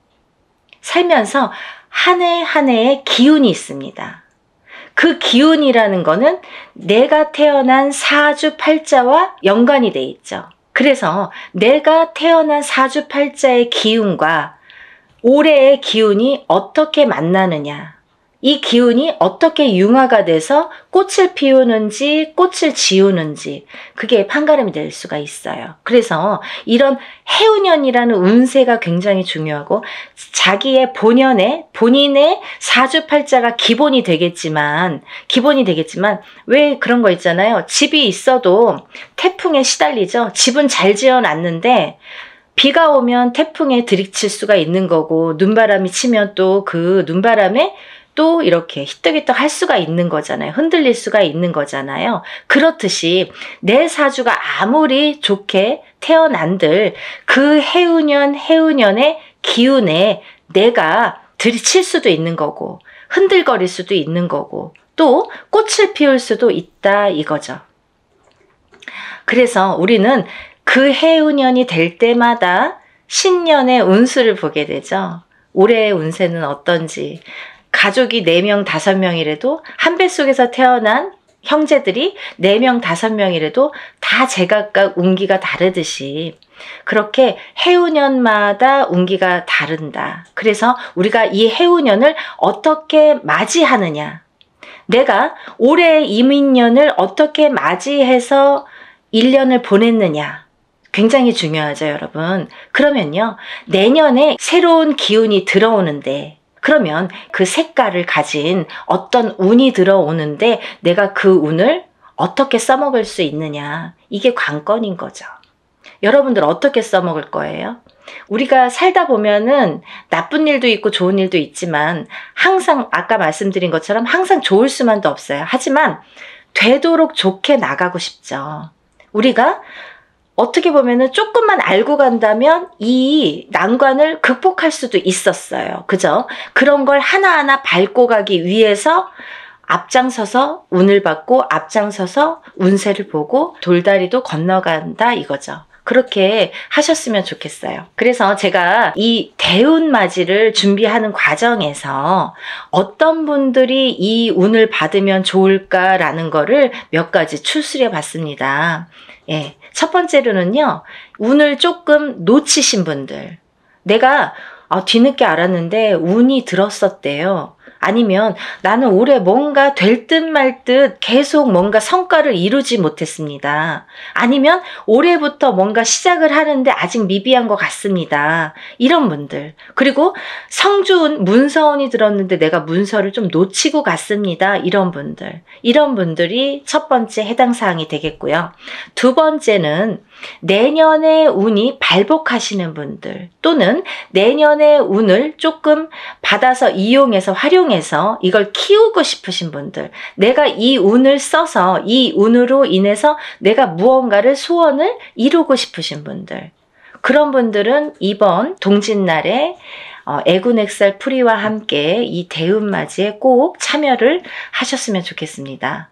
살면서 한 해 한 해의 기운이 있습니다. 그 기운이라는 거는 내가 태어난 사주팔자와 연관이 돼 있죠. 그래서 내가 태어난 사주팔자의 기운과 올해의 기운이 어떻게 만나느냐, 이 기운이 어떻게 융화가 돼서 꽃을 피우는지 꽃을 지우는지, 그게 판가름이 될 수가 있어요. 그래서 이런 해운년이라는 운세가 굉장히 중요하고, 자기의 본인의 사주팔자가 기본이 되겠지만 왜 그런 거 있잖아요. 집이 있어도 태풍에 시달리죠. 집은 잘 지어놨는데 비가 오면 태풍에 들이칠 수가 있는 거고, 눈바람이 치면 또 그 눈바람에 또 이렇게 히떡히떡 할 수가 있는 거잖아요. 흔들릴 수가 있는 거잖아요. 그렇듯이 내 사주가 아무리 좋게 태어난들 그 해운년의 기운에 내가 들이칠 수도 있는 거고, 흔들거릴 수도 있는 거고, 또 꽃을 피울 수도 있다 이거죠. 그래서 우리는 그 해운년이 될 때마다 신년의 운수를 보게 되죠. 올해의 운세는 어떤지. 가족이 4명, 5명이라도 한 뱃속에서 태어난 형제들이 4명, 5명이라도 다 제각각 운기가 다르듯이 그렇게 해운년마다 운기가 다른다. 그래서 우리가 이 해운년을 어떻게 맞이하느냐, 내가 올해의 이민년을 어떻게 맞이해서 1년을 보냈느냐, 굉장히 중요하죠, 여러분. 그러면요, 내년에 새로운 기운이 들어오는데, 그러면 그 색깔을 가진 어떤 운이 들어오는데 내가 그 운을 어떻게 써먹을 수 있느냐, 이게 관건인 거죠. 여러분들 어떻게 써먹을 거예요? 우리가 살다 보면은 나쁜 일도 있고 좋은 일도 있지만 항상 아까 말씀드린 것처럼 항상 좋을 수만도 없어요. 하지만 되도록 좋게 나가고 싶죠. 우리가 어떻게 보면은 조금만 알고 간다면 이 난관을 극복할 수도 있었어요. 그죠? 그런 걸 하나하나 밟고 가기 위해서 앞장서서 운을 받고 앞장서서 운세를 보고 돌다리도 건너간다 이거죠. 그렇게 하셨으면 좋겠어요. 그래서 제가 이 대운맞이를 준비하는 과정에서 어떤 분들이 이 운을 받으면 좋을까라는 거를 몇 가지 추스려 봤습니다. 예, 첫 번째로는요, 운을 조금 놓치신 분들, 내가 뒤늦게 알았는데 운이 들었었대요. 아니면 나는 올해 뭔가 될 듯 말 듯 계속 뭔가 성과를 이루지 못했습니다. 아니면 올해부터 뭔가 시작을 하는데 아직 미비한 것 같습니다. 이런 분들. 그리고 성주운, 문서운이 들었는데 내가 문서를 좀 놓치고 갔습니다. 이런 분들. 이런 분들이 첫 번째 해당 사항이 되겠고요. 두 번째는 내년의 운이 발복하시는 분들, 또는 내년의 운을 조금 받아서 이용해서 활용해서 이걸 키우고 싶으신 분들, 내가 이 운을 써서 이 운으로 인해서 내가 무언가를 소원을 이루고 싶으신 분들, 그런 분들은 이번 동짓날에 애군액살 풀이와 함께 이 대운맞이에 꼭 참여를 하셨으면 좋겠습니다.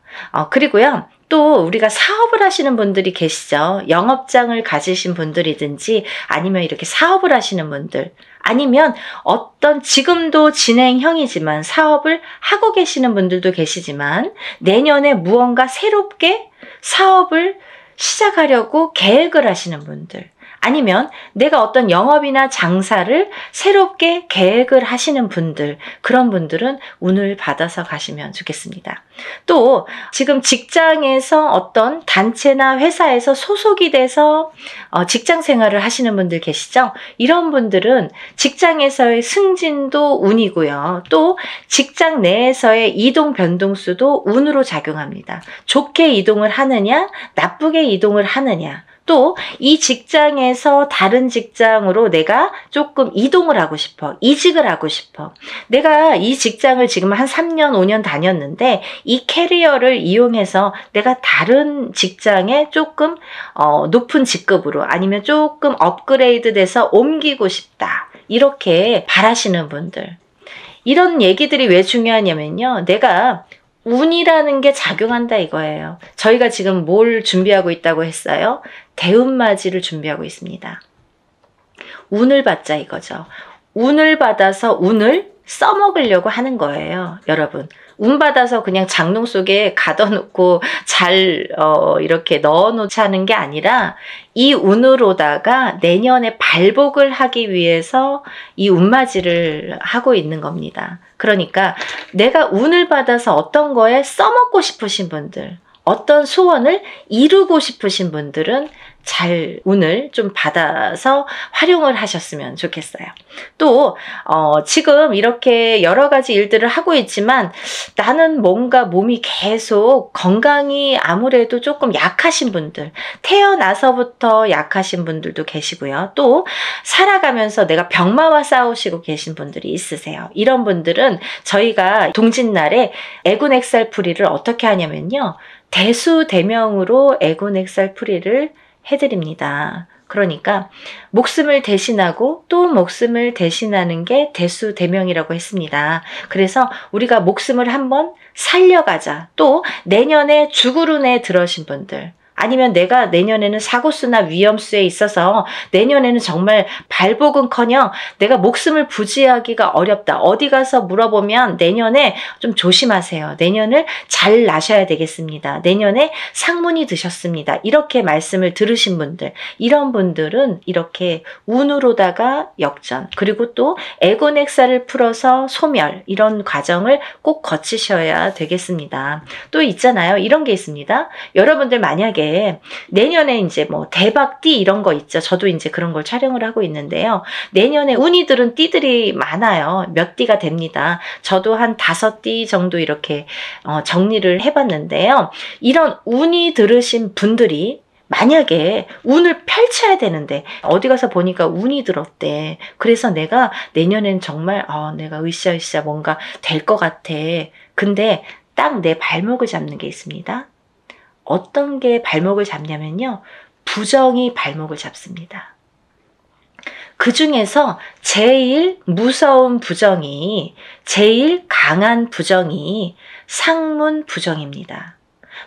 그리고요, 또 우리가 사업을 하시는 분들이 계시죠. 영업장을 가지신 분들이든지 아니면 이렇게 사업을 하시는 분들, 아니면 어떤 지금도 진행형이지만 사업을 하고 계시는 분들도 계시지만 내년에 무언가 새롭게 사업을 시작하려고 계획을 하시는 분들, 아니면 내가 어떤 영업이나 장사를 새롭게 계획을 하시는 분들, 그런 분들은 운을 받아서 가시면 좋겠습니다. 또 지금 직장에서 어떤 단체나 회사에서 소속이 돼서 직장 생활을 하시는 분들 계시죠? 이런 분들은 직장에서의 승진도 운이고요. 또 직장 내에서의 이동 변동수도 운으로 작용합니다. 좋게 이동을 하느냐, 나쁘게 이동을 하느냐, 또 이 직장에서 다른 직장으로 내가 조금 이동을 하고 싶어, 이직을 하고 싶어, 내가 이 직장을 지금 한 3년 5년 다녔는데 이 캐리어를 이용해서 내가 다른 직장에 조금 높은 직급으로, 아니면 조금 업그레이드 돼서 옮기고 싶다, 이렇게 바라시는 분들, 이런 얘기들이 왜 중요하냐면요, 내가 운이라는 게 작용한다 이거예요. 저희가 지금 뭘 준비하고 있다고 했어요? 대운맞이를 준비하고 있습니다. 운을 받자 이거죠. 운을 받아서 운을 써먹으려고 하는 거예요. 여러분, 운 받아서 그냥 장롱 속에 가둬놓고 잘 이렇게 넣어놓지 하는 게 아니라 이 운으로다가 내년에 발복을 하기 위해서 이 운맞이를 하고 있는 겁니다. 그러니까 내가 운을 받아서 어떤 거에 써먹고 싶으신 분들, 어떤 소원을 이루고 싶으신 분들은 잘 운을 좀 받아서 활용을 하셨으면 좋겠어요. 또 지금 이렇게 여러 가지 일들을 하고 있지만 나는 뭔가 몸이 계속 건강이 아무래도 조금 약하신 분들, 태어나서부터 약하신 분들도 계시고요. 또 살아가면서 내가 병마와 싸우시고 계신 분들이 있으세요. 이런 분들은 저희가 동짓날에 애군액살풀이를 어떻게 하냐면요, 대수대명으로 애군액살풀이를 해드립니다. 그러니까 목숨을 대신하고 또 목숨을 대신하는 게 대수대명이라고 했습니다. 그래서 우리가 목숨을 한번 살려가자. 또 내년에 죽을 운에 들어신 분들, 아니면 내가 내년에는 사고수나 위험수에 있어서 내년에는 정말 발복은커녕 내가 목숨을 부지하기가 어렵다. 어디 가서 물어보면 내년에 좀 조심하세요. 내년을 잘 나셔야 되겠습니다. 내년에 상문이 드셨습니다. 이렇게 말씀을 들으신 분들, 이런 분들은 이렇게 운으로다가 역전, 그리고 또 애곤액살을 풀어서 소멸, 이런 과정을 꼭 거치셔야 되겠습니다. 또 있잖아요. 이런 게 있습니다. 여러분들 만약에 내년에 이제 뭐 대박띠 이런 거 있죠. 저도 이제 그런 걸 촬영을 하고 있는데요. 내년에 운이 들은 띠들이 많아요. 몇 띠가 됩니다. 저도 한 5띠 정도 이렇게 정리를 해봤는데요. 이런 운이 들으신 분들이 만약에 운을 펼쳐야 되는데 어디 가서 보니까 운이 들었대. 그래서 내가 내년엔 정말 내가 으쌰으쌰 뭔가 될 것 같아. 근데 딱 내 발목을 잡는 게 있습니다. 어떤 게 발목을 잡냐면요, 부정이 발목을 잡습니다. 그 중에서 제일 무서운 부정이, 제일 강한 부정이 상문 부정입니다.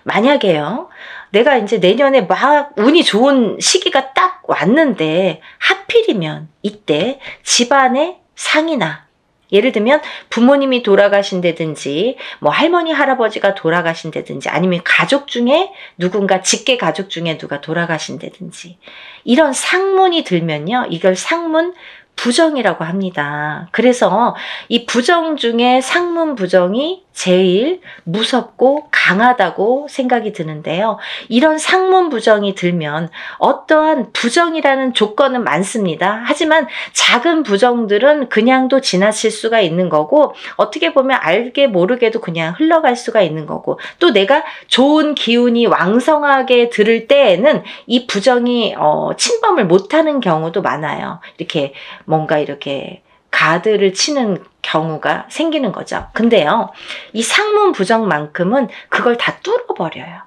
만약에요, 내가 이제 내년에 막 운이 좋은 시기가 딱 왔는데 하필이면 이때 집안의 상이나, 예를 들면 부모님이 돌아가신다든지 뭐 할머니 할아버지가 돌아가신다든지, 아니면 가족 중에 누군가, 직계 가족 중에 누가 돌아가신다든지, 이런 상문이 들면요, 이걸 상문 부정이라고 합니다. 그래서 이 부정 중에 상문 부정이 제일 무섭고 강하다고 생각이 드는데요. 이런 상문 부정이 들면 어떠한 부정이라는 조건은 많습니다. 하지만 작은 부정들은 그냥도 지나칠 수가 있는 거고, 어떻게 보면 알게 모르게도 그냥 흘러갈 수가 있는 거고, 또 내가 좋은 기운이 왕성하게 들을 때에는 이 부정이 침범을 못하는 경우도 많아요. 이렇게 뭔가 이렇게 가드를 치는 경우가 생기는 거죠. 근데요, 이 상문 부정만큼은 그걸 다 뚫어버려요.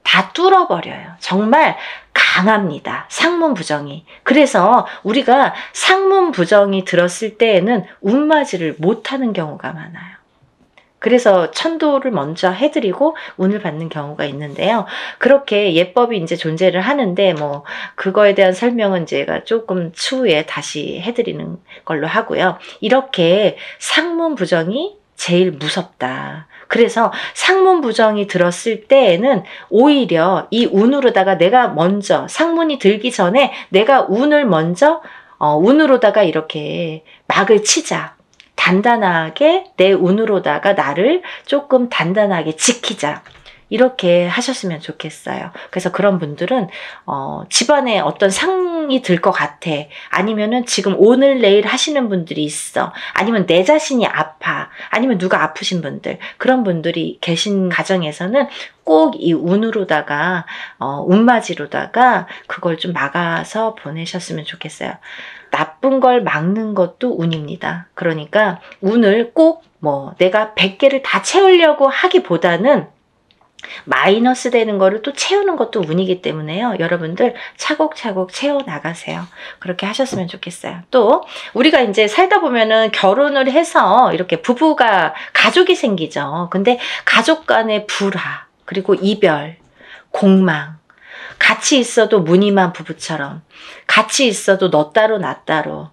다 뚫어버려요. 정말 강합니다. 상문 부정이. 그래서 우리가 상문 부정이 들었을 때에는 운맞이를 못하는 경우가 많아요. 그래서 천도를 먼저 해드리고 운을 받는 경우가 있는데요. 그렇게 예법이 이제 존재를 하는데, 뭐 그거에 대한 설명은 제가 조금 추후에 다시 해드리는 걸로 하고요. 이렇게 상문 부정이 제일 무섭다. 그래서 상문 부정이 들었을 때에는 오히려 이 운으로다가 내가 먼저, 상문이 들기 전에 내가 운을 먼저 운으로다가 이렇게 막을 치자. 단단하게 내 운으로다가 나를 조금 단단하게 지키자. 이렇게 하셨으면 좋겠어요. 그래서 그런 분들은 집안에 어떤 상이 들 것 같아. 아니면은 지금 오늘 내일 하시는 분들이 있어. 아니면 내 자신이 아파. 아니면 누가 아프신 분들. 그런 분들이 계신 가정에서는 꼭 이 운으로다가 운맞이로다가 그걸 좀 막아서 보내셨으면 좋겠어요. 나쁜 걸 막는 것도 운입니다. 그러니까 운을 꼭 내가 100개를 다 채우려고 하기보다는 마이너스 되는 거를 또 채우는 것도 운이기 때문에요. 여러분들 차곡차곡 채워나가세요. 그렇게 하셨으면 좋겠어요. 또 우리가 이제 살다 보면은 결혼을 해서 이렇게 부부가 가족이 생기죠. 근데 가족 간의 불화, 그리고 이별, 공망, 같이 있어도 무늬만 부부처럼, 같이 있어도 너 따로 나 따로,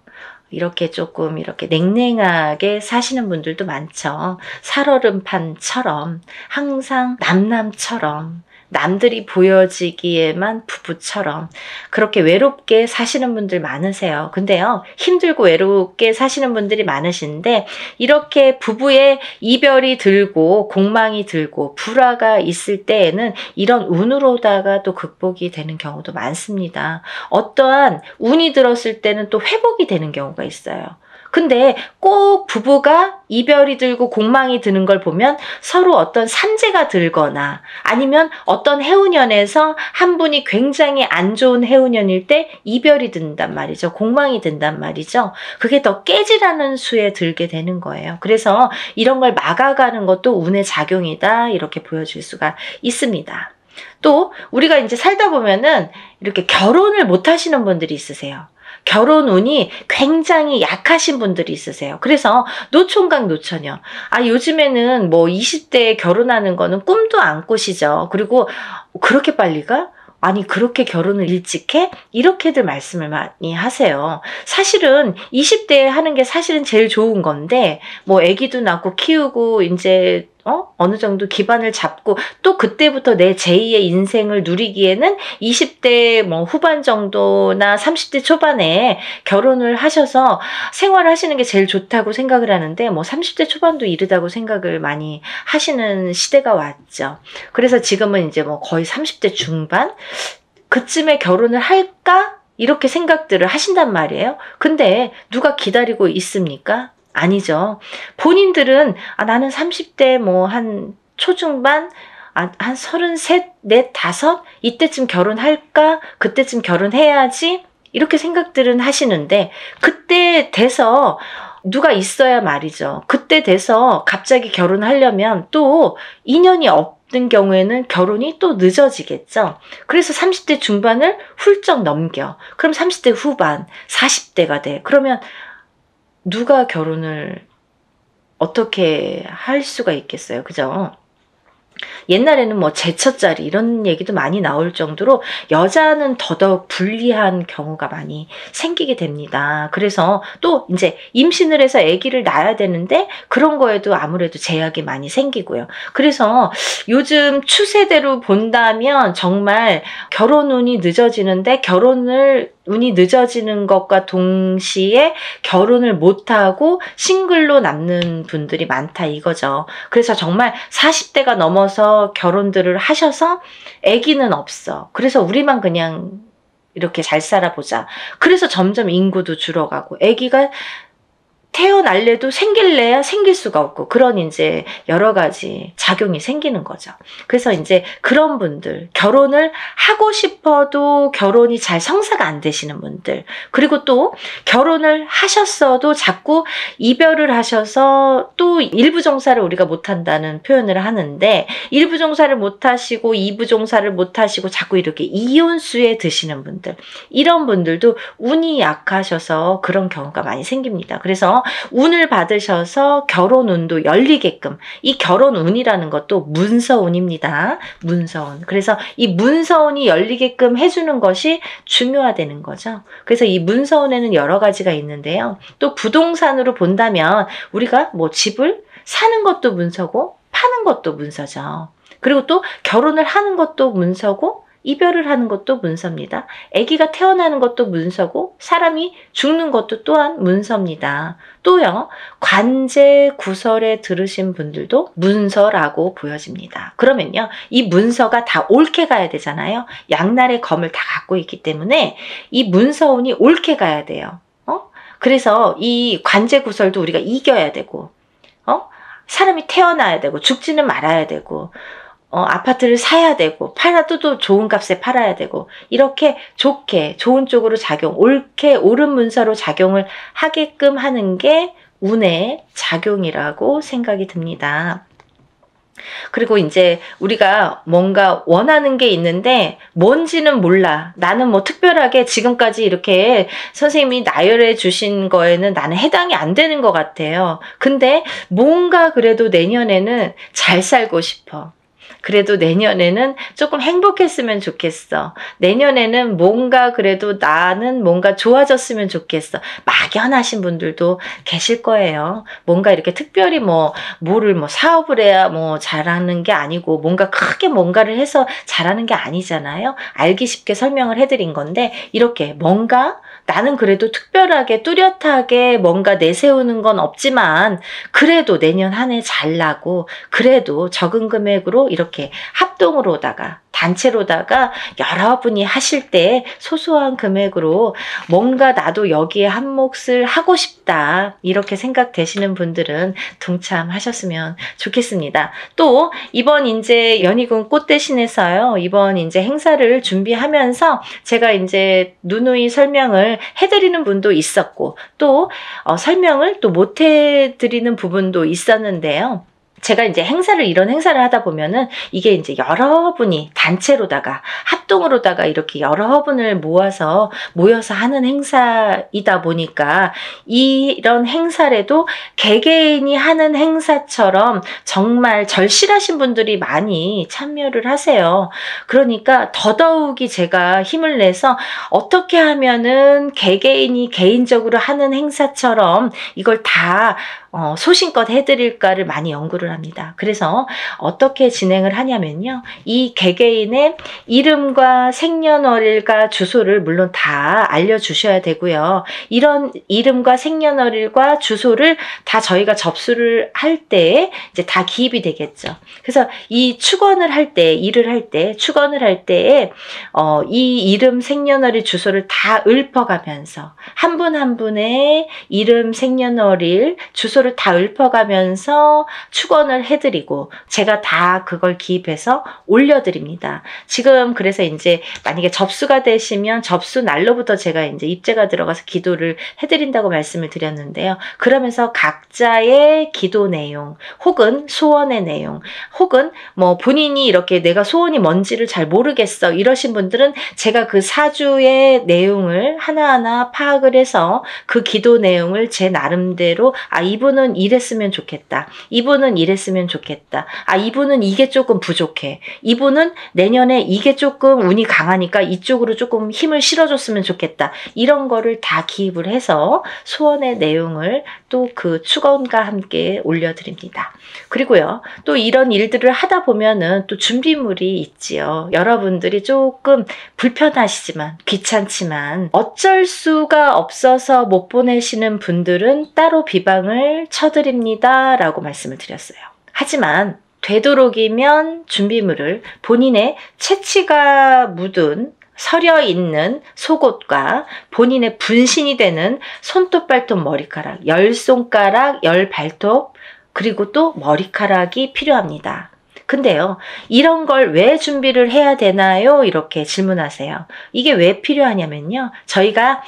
이렇게 조금 이렇게 냉랭하게 사시는 분들도 많죠. 살얼음판처럼, 항상 남남처럼, 남들이 보여지기에만 부부처럼 그렇게 외롭게 사시는 분들 많으세요. 근데요, 힘들고 외롭게 사시는 분들이 많으신데, 이렇게 부부의 이별이 들고 공망이 들고 불화가 있을 때에는 이런 운으로다가 또 극복이 되는 경우도 많습니다. 어떠한 운이 들었을 때는 또 회복이 되는 경우가 있어요. 근데 꼭 부부가 이별이 들고 공망이 드는 걸 보면 서로 어떤 산재가 들거나, 아니면 어떤 해운년에서 한 분이 굉장히 안 좋은 해운년일 때 이별이 든단 말이죠. 공망이 든단 말이죠. 그게 더 깨지라는 수에 들게 되는 거예요. 그래서 이런 걸 막아가는 것도 운의 작용이다, 이렇게 보여줄 수가 있습니다. 또 우리가 이제 살다 보면은 이렇게 결혼을 못 하시는 분들이 있으세요. 결혼 운이 굉장히 약하신 분들이 있으세요. 그래서 노총각 노처녀. 요즘에는 20대에 결혼하는 거는 꿈도 안 꾸시죠. 그리고 그렇게 빨리 가? 아니, 그렇게 결혼을 일찍 해? 이렇게들 말씀을 많이 하세요. 사실은 20대에 하는 게 사실은 제일 좋은 건데, 아기도 낳고 키우고 이제 어느 정도 기반을 잡고 또 그때부터 내 제2의 인생을 누리기에는 20대 후반 정도나 30대 초반에 결혼을 하셔서 생활을 하시는 게 제일 좋다고 생각을 하는데, 30대 초반도 이르다고 생각을 많이 하시는 시대가 왔죠. 그래서 지금은 이제 거의 30대 중반? 그쯤에 결혼을 할까? 이렇게 생각들을 하신단 말이에요. 근데 누가 기다리고 있습니까? 아니죠. 본인들은 나는 30대 한 초중반, 한 33, 4, 5 이때쯤 결혼할까? 그때쯤 결혼해야지? 이렇게 생각들은 하시는데, 그때 돼서 누가 있어야 말이죠. 그때 돼서 갑자기 결혼하려면 또 인연이 없는 경우에는 결혼이 또 늦어지겠죠. 그래서 30대 중반을 훌쩍 넘겨. 그럼 30대 후반, 40대가 돼. 그러면 누가 결혼을 어떻게 할 수가 있겠어요? 그죠? 옛날에는 제처자리 이런 얘기도 많이 나올 정도로 여자는 더더욱 불리한 경우가 많이 생기게 됩니다. 그래서 또 이제 임신을 해서 아기를 낳아야 되는데 그런 거에도 아무래도 제약이 많이 생기고요. 그래서 요즘 추세대로 본다면 정말 결혼 운이 늦어지는데 결혼을 운이 늦어지는 것과 동시에 결혼을 못하고 싱글로 남는 분들이 많다 이거죠. 그래서 정말 40대가 넘어서 결혼들을 하셔서 아기는 없어. 그래서 우리만 그냥 이렇게 잘 살아보자. 그래서 점점 인구도 줄어가고 아기가 태어날래도 생길래야 생길 수가 없고 그런 이제 여러 가지 작용이 생기는 거죠. 그래서 이제 그런 분들, 결혼을 하고 싶어도 결혼이 잘 성사가 안 되시는 분들, 그리고 또 결혼을 하셨어도 자꾸 이별을 하셔서 또 일부 종사를 우리가 못한다는 표현을 하는데, 일부 종사를 못하시고 이부 종사를 못하시고 자꾸 이렇게 이혼수에 드시는 분들, 이런 분들도 운이 약하셔서 그런 경우가 많이 생깁니다. 그래서 운을 받으셔서 결혼운도 열리게끔, 이 결혼운이라는 것도 문서운입니다. 문서운. 그래서 이 문서운이 열리게끔 해주는 것이 중요하다는 거죠. 그래서 이 문서운에는 여러 가지가 있는데요. 또 부동산으로 본다면 우리가 뭐 집을 사는 것도 문서고 파는 것도 문서죠. 그리고 또 결혼을 하는 것도 문서고 이별을 하는 것도 문서입니다. 아기가 태어나는 것도 문서고 사람이 죽는 것도 또한 문서입니다. 또요, 관제 구설에 들으신 분들도 문서라고 보여집니다. 그러면요, 이 문서가 다 옳게 가야 되잖아요. 양날의 검을 다 갖고 있기 때문에 이 문서운이 옳게 가야 돼요. 그래서 이 관제 구설도 우리가 이겨야 되고, 사람이 태어나야 되고 죽지는 말아야 되고, 아파트를 사야 되고 팔아도 또 좋은 값에 팔아야 되고, 이렇게 좋게 좋은 쪽으로 작용, 옳게 옳은 문서로 작용을 하게끔 하는 게 운의 작용이라고 생각이 듭니다. 그리고 이제 우리가 뭔가 원하는 게 있는데 뭔지는 몰라. 나는 뭐 특별하게 지금까지 이렇게 선생님이 나열해 주신 거에는 나는 해당이 안 되는 것 같아요. 근데 뭔가 그래도 내년에는 잘 살고 싶어. 그래도 내년에는 조금 행복했으면 좋겠어. 내년에는 뭔가 그래도 나는 뭔가 좋아졌으면 좋겠어. 막연하신 분들도 계실 거예요. 뭔가 이렇게 특별히 뭐를 사업을 해야 잘하는 게 아니고, 뭔가 크게 뭔가를 해서 잘하는 게 아니잖아요. 알기 쉽게 설명을 해드린 건데, 이렇게 뭔가 나는 그래도 특별하게 뚜렷하게 뭔가 내세우는 건 없지만 그래도 내년 한 해 잘나고, 그래도 적은 금액으로 이렇게 합동으로다가 단체로다가 여러분이 하실 때 소소한 금액으로 뭔가 나도 여기에 한 몫을 하고 싶다, 이렇게 생각되시는 분들은 동참하셨으면 좋겠습니다. 또 이번 이제 연희군 꽃대신에서요, 이번 이제 행사를 준비하면서 제가 이제 누누이 설명을 해드리는 분도 있었고, 또 설명을 또 못 해드리는 부분도 있었는데요. 제가 이제 이런 행사를 하다 보면은 이게 이제 여러분이 단체로다가 합동으로다가 이렇게 여러분을 모여서 하는 행사이다 보니까, 이런 행사라도 개개인이 하는 행사처럼 정말 절실하신 분들이 많이 참여를 하세요. 그러니까 더더욱이 제가 힘을 내서 어떻게 하면은 개개인이 개인적으로 하는 행사처럼 이걸 다 소신껏 해드릴까를 많이 연구를 합니다. 그래서 어떻게 진행을 하냐면요, 이 개개인의 이름과 생년월일과 주소를 물론 다 알려주셔야 되고요. 이런 이름과 생년월일과 주소를 다 저희가 접수를 할 때 이제 다 기입이 되겠죠. 그래서 이 축원을 할 때, 일을 할 때, 축원을 할 때에 이 이름, 생년월일, 주소를 다 읊어가면서 한 분 한 분의 이름, 생년월일, 주소를 다 읊어가면서 축원을 해드리고 제가 다 그걸 기입해서 올려드립니다. 지금 그래서 이제 만약에 접수가 되시면 접수 날로부터 제가 이제 입제가 들어가서 기도를 해드린다고 말씀을 드렸는데요. 그러면서 각자의 기도 내용, 혹은 소원의 내용, 혹은 본인이 이렇게 내가 소원이 뭔지를 잘 모르겠어 이러신 분들은 제가 그 사주의 내용을 하나하나 파악을 해서 그 기도 내용을 제 나름대로, 이분은 이랬으면 좋겠다, 이분은 이랬으면 좋겠다. 아, 이분은 이게 조금 부족해. 이분은 내년에 이게 조금 운이 강하니까 이쪽으로 조금 힘을 실어줬으면 좋겠다. 이런 거를 다 기입을 해서 소원의 내용을 또 그 축원과 함께 올려드립니다. 그리고요, 또 이런 일들을 하다 보면은 또 준비물이 있지요. 여러분들이 조금 불편하시지만, 귀찮지만 어쩔 수가 없어서 못 보내시는 분들은 따로 비방을 쳐드립니다 라고 말씀을 드렸어요. 하지만 되도록이면 준비물을 본인의 채취가 묻은 서려 있는 속옷과 본인의 분신이 되는 손톱, 발톱, 머리카락, 10손가락, 10발톱, 그리고 또 머리카락이 필요합니다. 근데요, 이런 걸 왜 준비를 해야 되나요? 이렇게 질문하세요. 이게 왜 필요하냐면요, 저희가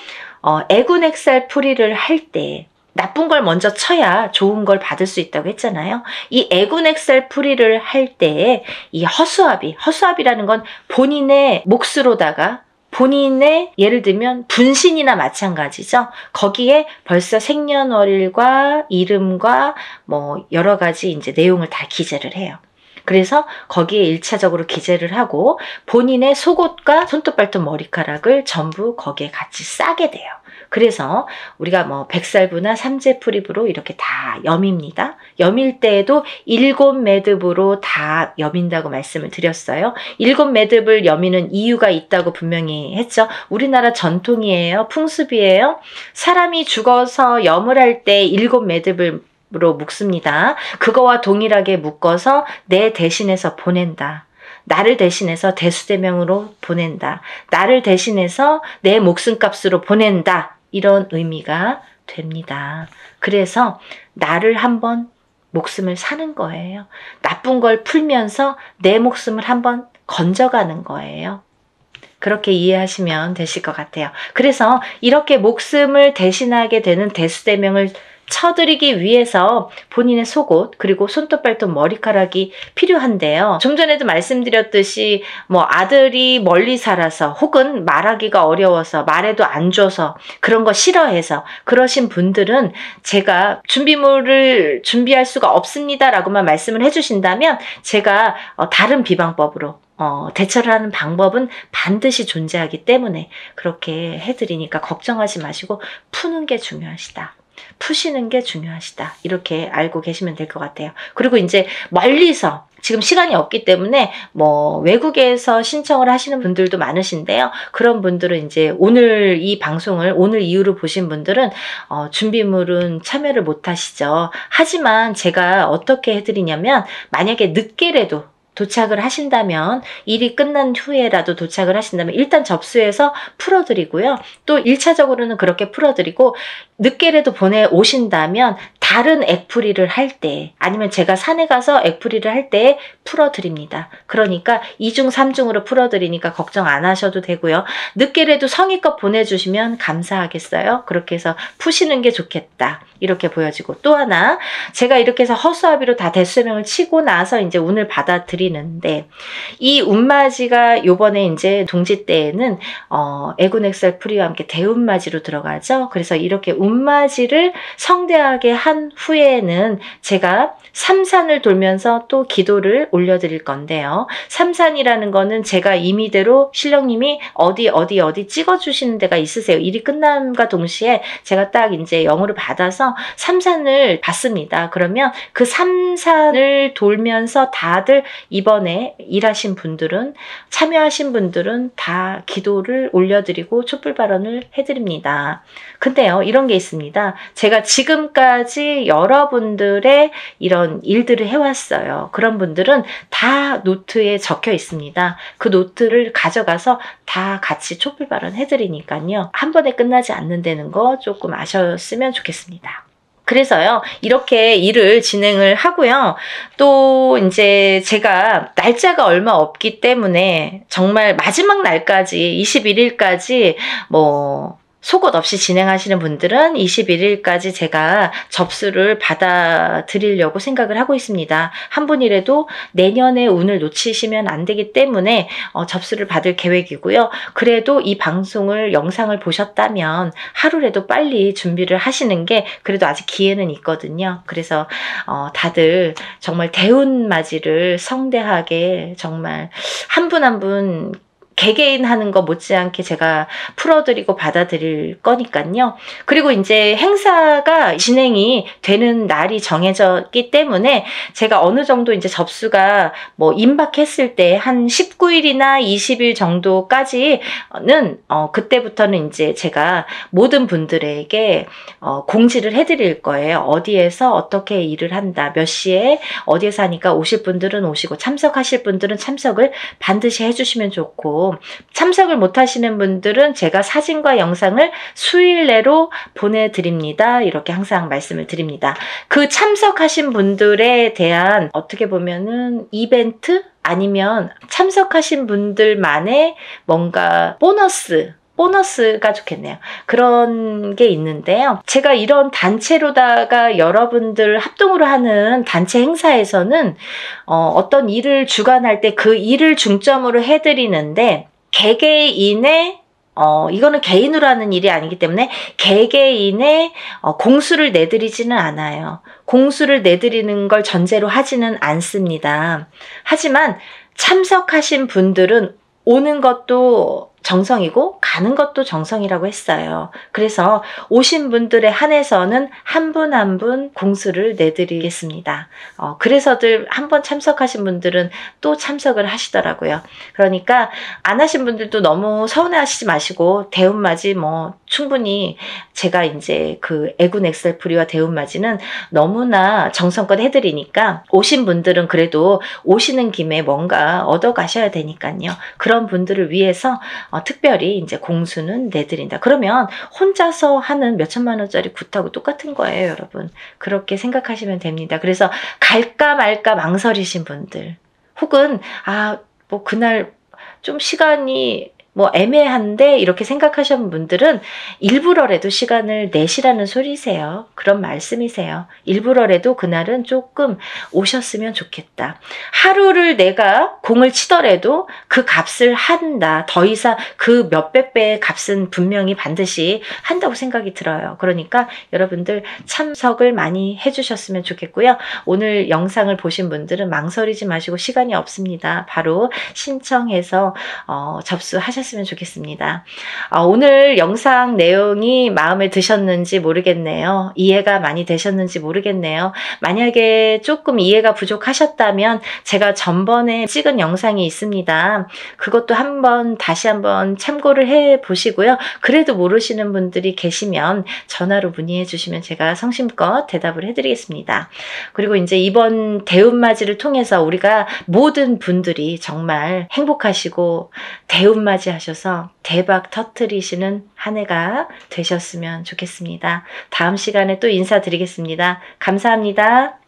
애군액살 풀이를 할 때 나쁜 걸 먼저 쳐야 좋은 걸 받을 수 있다고 했잖아요. 이 애군액살 풀이를 할 때 이 허수아비라는 건 본인의 몫으로다가 본인의 예를 들면 분신이나 마찬가지죠. 거기에 벌써 생년월일과 이름과 뭐 여러 가지 이제 내용을 다 기재를 해요. 그래서 거기에 1차적으로 기재를 하고 본인의 속옷과 손톱, 발톱, 머리카락을 전부 거기에 같이 싸게 돼요. 그래서 우리가 뭐 백살부나 삼재풀입으로 이렇게 다 여밉니다. 여밀 때에도 7매듭으로 다 여민다고 말씀을 드렸어요. 7매듭을 여미는 이유가 있다고 분명히 했죠. 우리나라 전통이에요. 풍습이에요. 사람이 죽어서 염을 할 때 7매듭을 로 묶습니다. 그거와 동일하게 묶어서 내 대신해서 보낸다. 나를 대신해서 대수대명으로 보낸다. 나를 대신해서 내 목숨값으로 보낸다. 이런 의미가 됩니다. 그래서 나를 한번 목숨을 사는 거예요. 나쁜 걸 풀면서 내 목숨을 한번 건져가는 거예요. 그렇게 이해하시면 되실 것 같아요. 그래서 이렇게 목숨을 대신하게 되는 대수대명을 쳐드리기 위해서 본인의 속옷 그리고 손톱, 발톱, 머리카락이 필요한데요. 좀 전에도 말씀드렸듯이 뭐 아들이 멀리 살아서 혹은 말하기가 어려워서 말해도 안 줘서 그런 거 싫어해서 그러신 분들은 제가 준비물을 준비할 수가 없습니다 라고만 말씀을 해주신다면 제가 다른 비방법으로 대처를 하는 방법은 반드시 존재하기 때문에 그렇게 해드리니까 걱정하지 마시고 푸는 게 중요하시다. 푸시는 게 중요하시다. 이렇게 알고 계시면 될 것 같아요. 그리고 이제 멀리서 지금 시간이 없기 때문에 뭐 외국에서 신청을 하시는 분들도 많으신데요. 그런 분들은 이제 오늘 이 방송을 오늘 이후로 보신 분들은 준비물은 참여를 못 하시죠. 하지만 제가 어떻게 해드리냐면 만약에 늦게라도 도착을 하신다면 일이 끝난 후에라도 도착을 하신다면 일단 접수해서 풀어드리고요. 또 1차적으로는 그렇게 풀어드리고 늦게라도 보내오신다면 다른 액풀이를 할 때 아니면 제가 산에 가서 액풀이를 할 때 풀어드립니다. 그러니까 2중 3중으로 풀어드리니까 걱정 안 하셔도 되고요. 늦게라도 성의껏 보내주시면 감사하겠어요. 그렇게 해서 푸시는 게 좋겠다. 이렇게 보여지고 또 하나 제가 이렇게 해서 허수아비로 다 대수명을 치고 나서 이제 운을 받아들이는데 이 운맞이가 요번에 이제 동지 때에는 애군액살 풀이와 함께 대운맞이로 들어가죠. 그래서 이렇게 운맞이를 성대하게 한 후에는 제가 삼산을 돌면서 또 기도를 올려드릴 건데요. 삼산이라는 거는 제가 임의대로 신령님이 어디 찍어주시는 데가 있으세요. 일이 끝남과 동시에 제가 딱 이제 영으로 받아서 삼산을 받습니다. 그러면 그 삼산을 돌면서 다들 이번에 일하신 분들은 참여하신 분들은 다 기도를 올려드리고 촛불 발언을 해드립니다. 근데요, 이런 게 있습니다. 제가 지금까지 여러분들의 이런 일들을 해왔어요. 그런 분들은 다 노트에 적혀 있습니다. 그 노트를 가져가서 다 같이 촛불 발언 해드리니까요. 한 번에 끝나지 않는다는 거 조금 아셨으면 좋겠습니다. 그래서요, 이렇게 일을 진행을 하고요. 또 이제 제가 날짜가 얼마 없기 때문에 정말 마지막 날까지 21일까지 뭐 속옷 없이 진행하시는 분들은 21일까지 제가 접수를 받아드리려고 생각을 하고 있습니다. 한 분이라도 내년에 운을 놓치시면 안 되기 때문에 접수를 받을 계획이고요. 그래도 이 방송을 영상을 보셨다면 하루라도 빨리 준비를 하시는 게 그래도 아직 기회는 있거든요. 그래서 다들 정말 대운맞이를 성대하게 정말 한 분 한 분 개개인 하는 거 못지않게 제가 풀어드리고 받아들일 거니까요. 그리고 이제 행사가 진행이 되는 날이 정해졌기 때문에 제가 어느 정도 이제 접수가 뭐 임박했을 때 한 19일이나 20일 정도까지는 그때부터는 이제 제가 모든 분들에게 공지를 해드릴 거예요. 어디에서 어떻게 일을 한다, 몇 시에 어디에서 하니까 오실 분들은 오시고 참석하실 분들은 참석을 반드시 해주시면 좋고, 참석을 못 하시는 분들은 제가 사진과 영상을 수일 내로 보내드립니다. 이렇게 항상 말씀을 드립니다. 그 참석하신 분들에 대한 어떻게 보면은 이벤트? 아니면 참석하신 분들만의 뭔가 보너스가 좋겠네요. 그런 게 있는데요. 제가 이런 단체로다가 여러분들 합동으로 하는 단체 행사에서는 어떤 일을 주관할 때 그 일을 중점으로 해드리는데, 개개인의 이거는 개인으로 하는 일이 아니기 때문에 개개인의 공수를 내드리지는 않아요. 공수를 내드리는 걸 전제로 하지는 않습니다. 하지만 참석하신 분들은 오는 것도 정성이고 가는 것도 정성이라고 했어요. 그래서 오신 분들에 한해서는 한 분 한 분 공수를 내드리겠습니다. 그래서들 한번 참석하신 분들은 또 참석을 하시더라고요. 그러니까 안 하신 분들도 너무 서운해하시지 마시고, 대운맞이 뭐 충분히 제가 이제 그 애군 엑셀프리와 대운맞이는 너무나 정성껏 해드리니까 오신 분들은 그래도 오시는 김에 뭔가 얻어 가셔야 되니까요. 그런 분들을 위해서 특별히 이제 공수는 내드린다. 그러면 혼자서 하는 몇천만 원짜리 굿하고 똑같은 거예요, 여러분. 그렇게 생각하시면 됩니다. 그래서 갈까 말까 망설이신 분들, 혹은 뭐 그날 좀 시간이 뭐 애매한데 이렇게 생각하시는 분들은 일부러라도 시간을 내시라는 소리세요. 그런 말씀이세요. 일부러라도 그날은 조금 오셨으면 좋겠다. 하루를 내가 공을 치더라도 그 값을 한다. 더 이상 그 몇백 배의 값은 분명히 반드시 한다고 생각이 들어요. 그러니까 여러분들 참석을 많이 해주셨으면 좋겠고요. 오늘 영상을 보신 분들은 망설이지 마시고, 시간이 없습니다. 바로 신청해서 접수하셨으면 좋겠습니다. 오늘 영상 내용이 마음에 드셨는지 모르겠네요. 이해가 많이 되셨는지 모르겠네요. 만약에 조금 이해가 부족하셨다면 제가 전번에 찍은 영상이 있습니다. 그것도 다시 한번 참고를 해 보시고요. 그래도 모르시는 분들이 계시면 전화로 문의해 주시면 제가 성심껏 대답을 해드리겠습니다. 그리고 이제 이번 대운맞이를 통해서 우리가 모든 분들이 정말 행복하시고 대운맞이 하셔서 대박 터뜨리시는 한 해가 되셨으면 좋겠습니다. 다음 시간에 또 인사드리겠습니다. 감사합니다.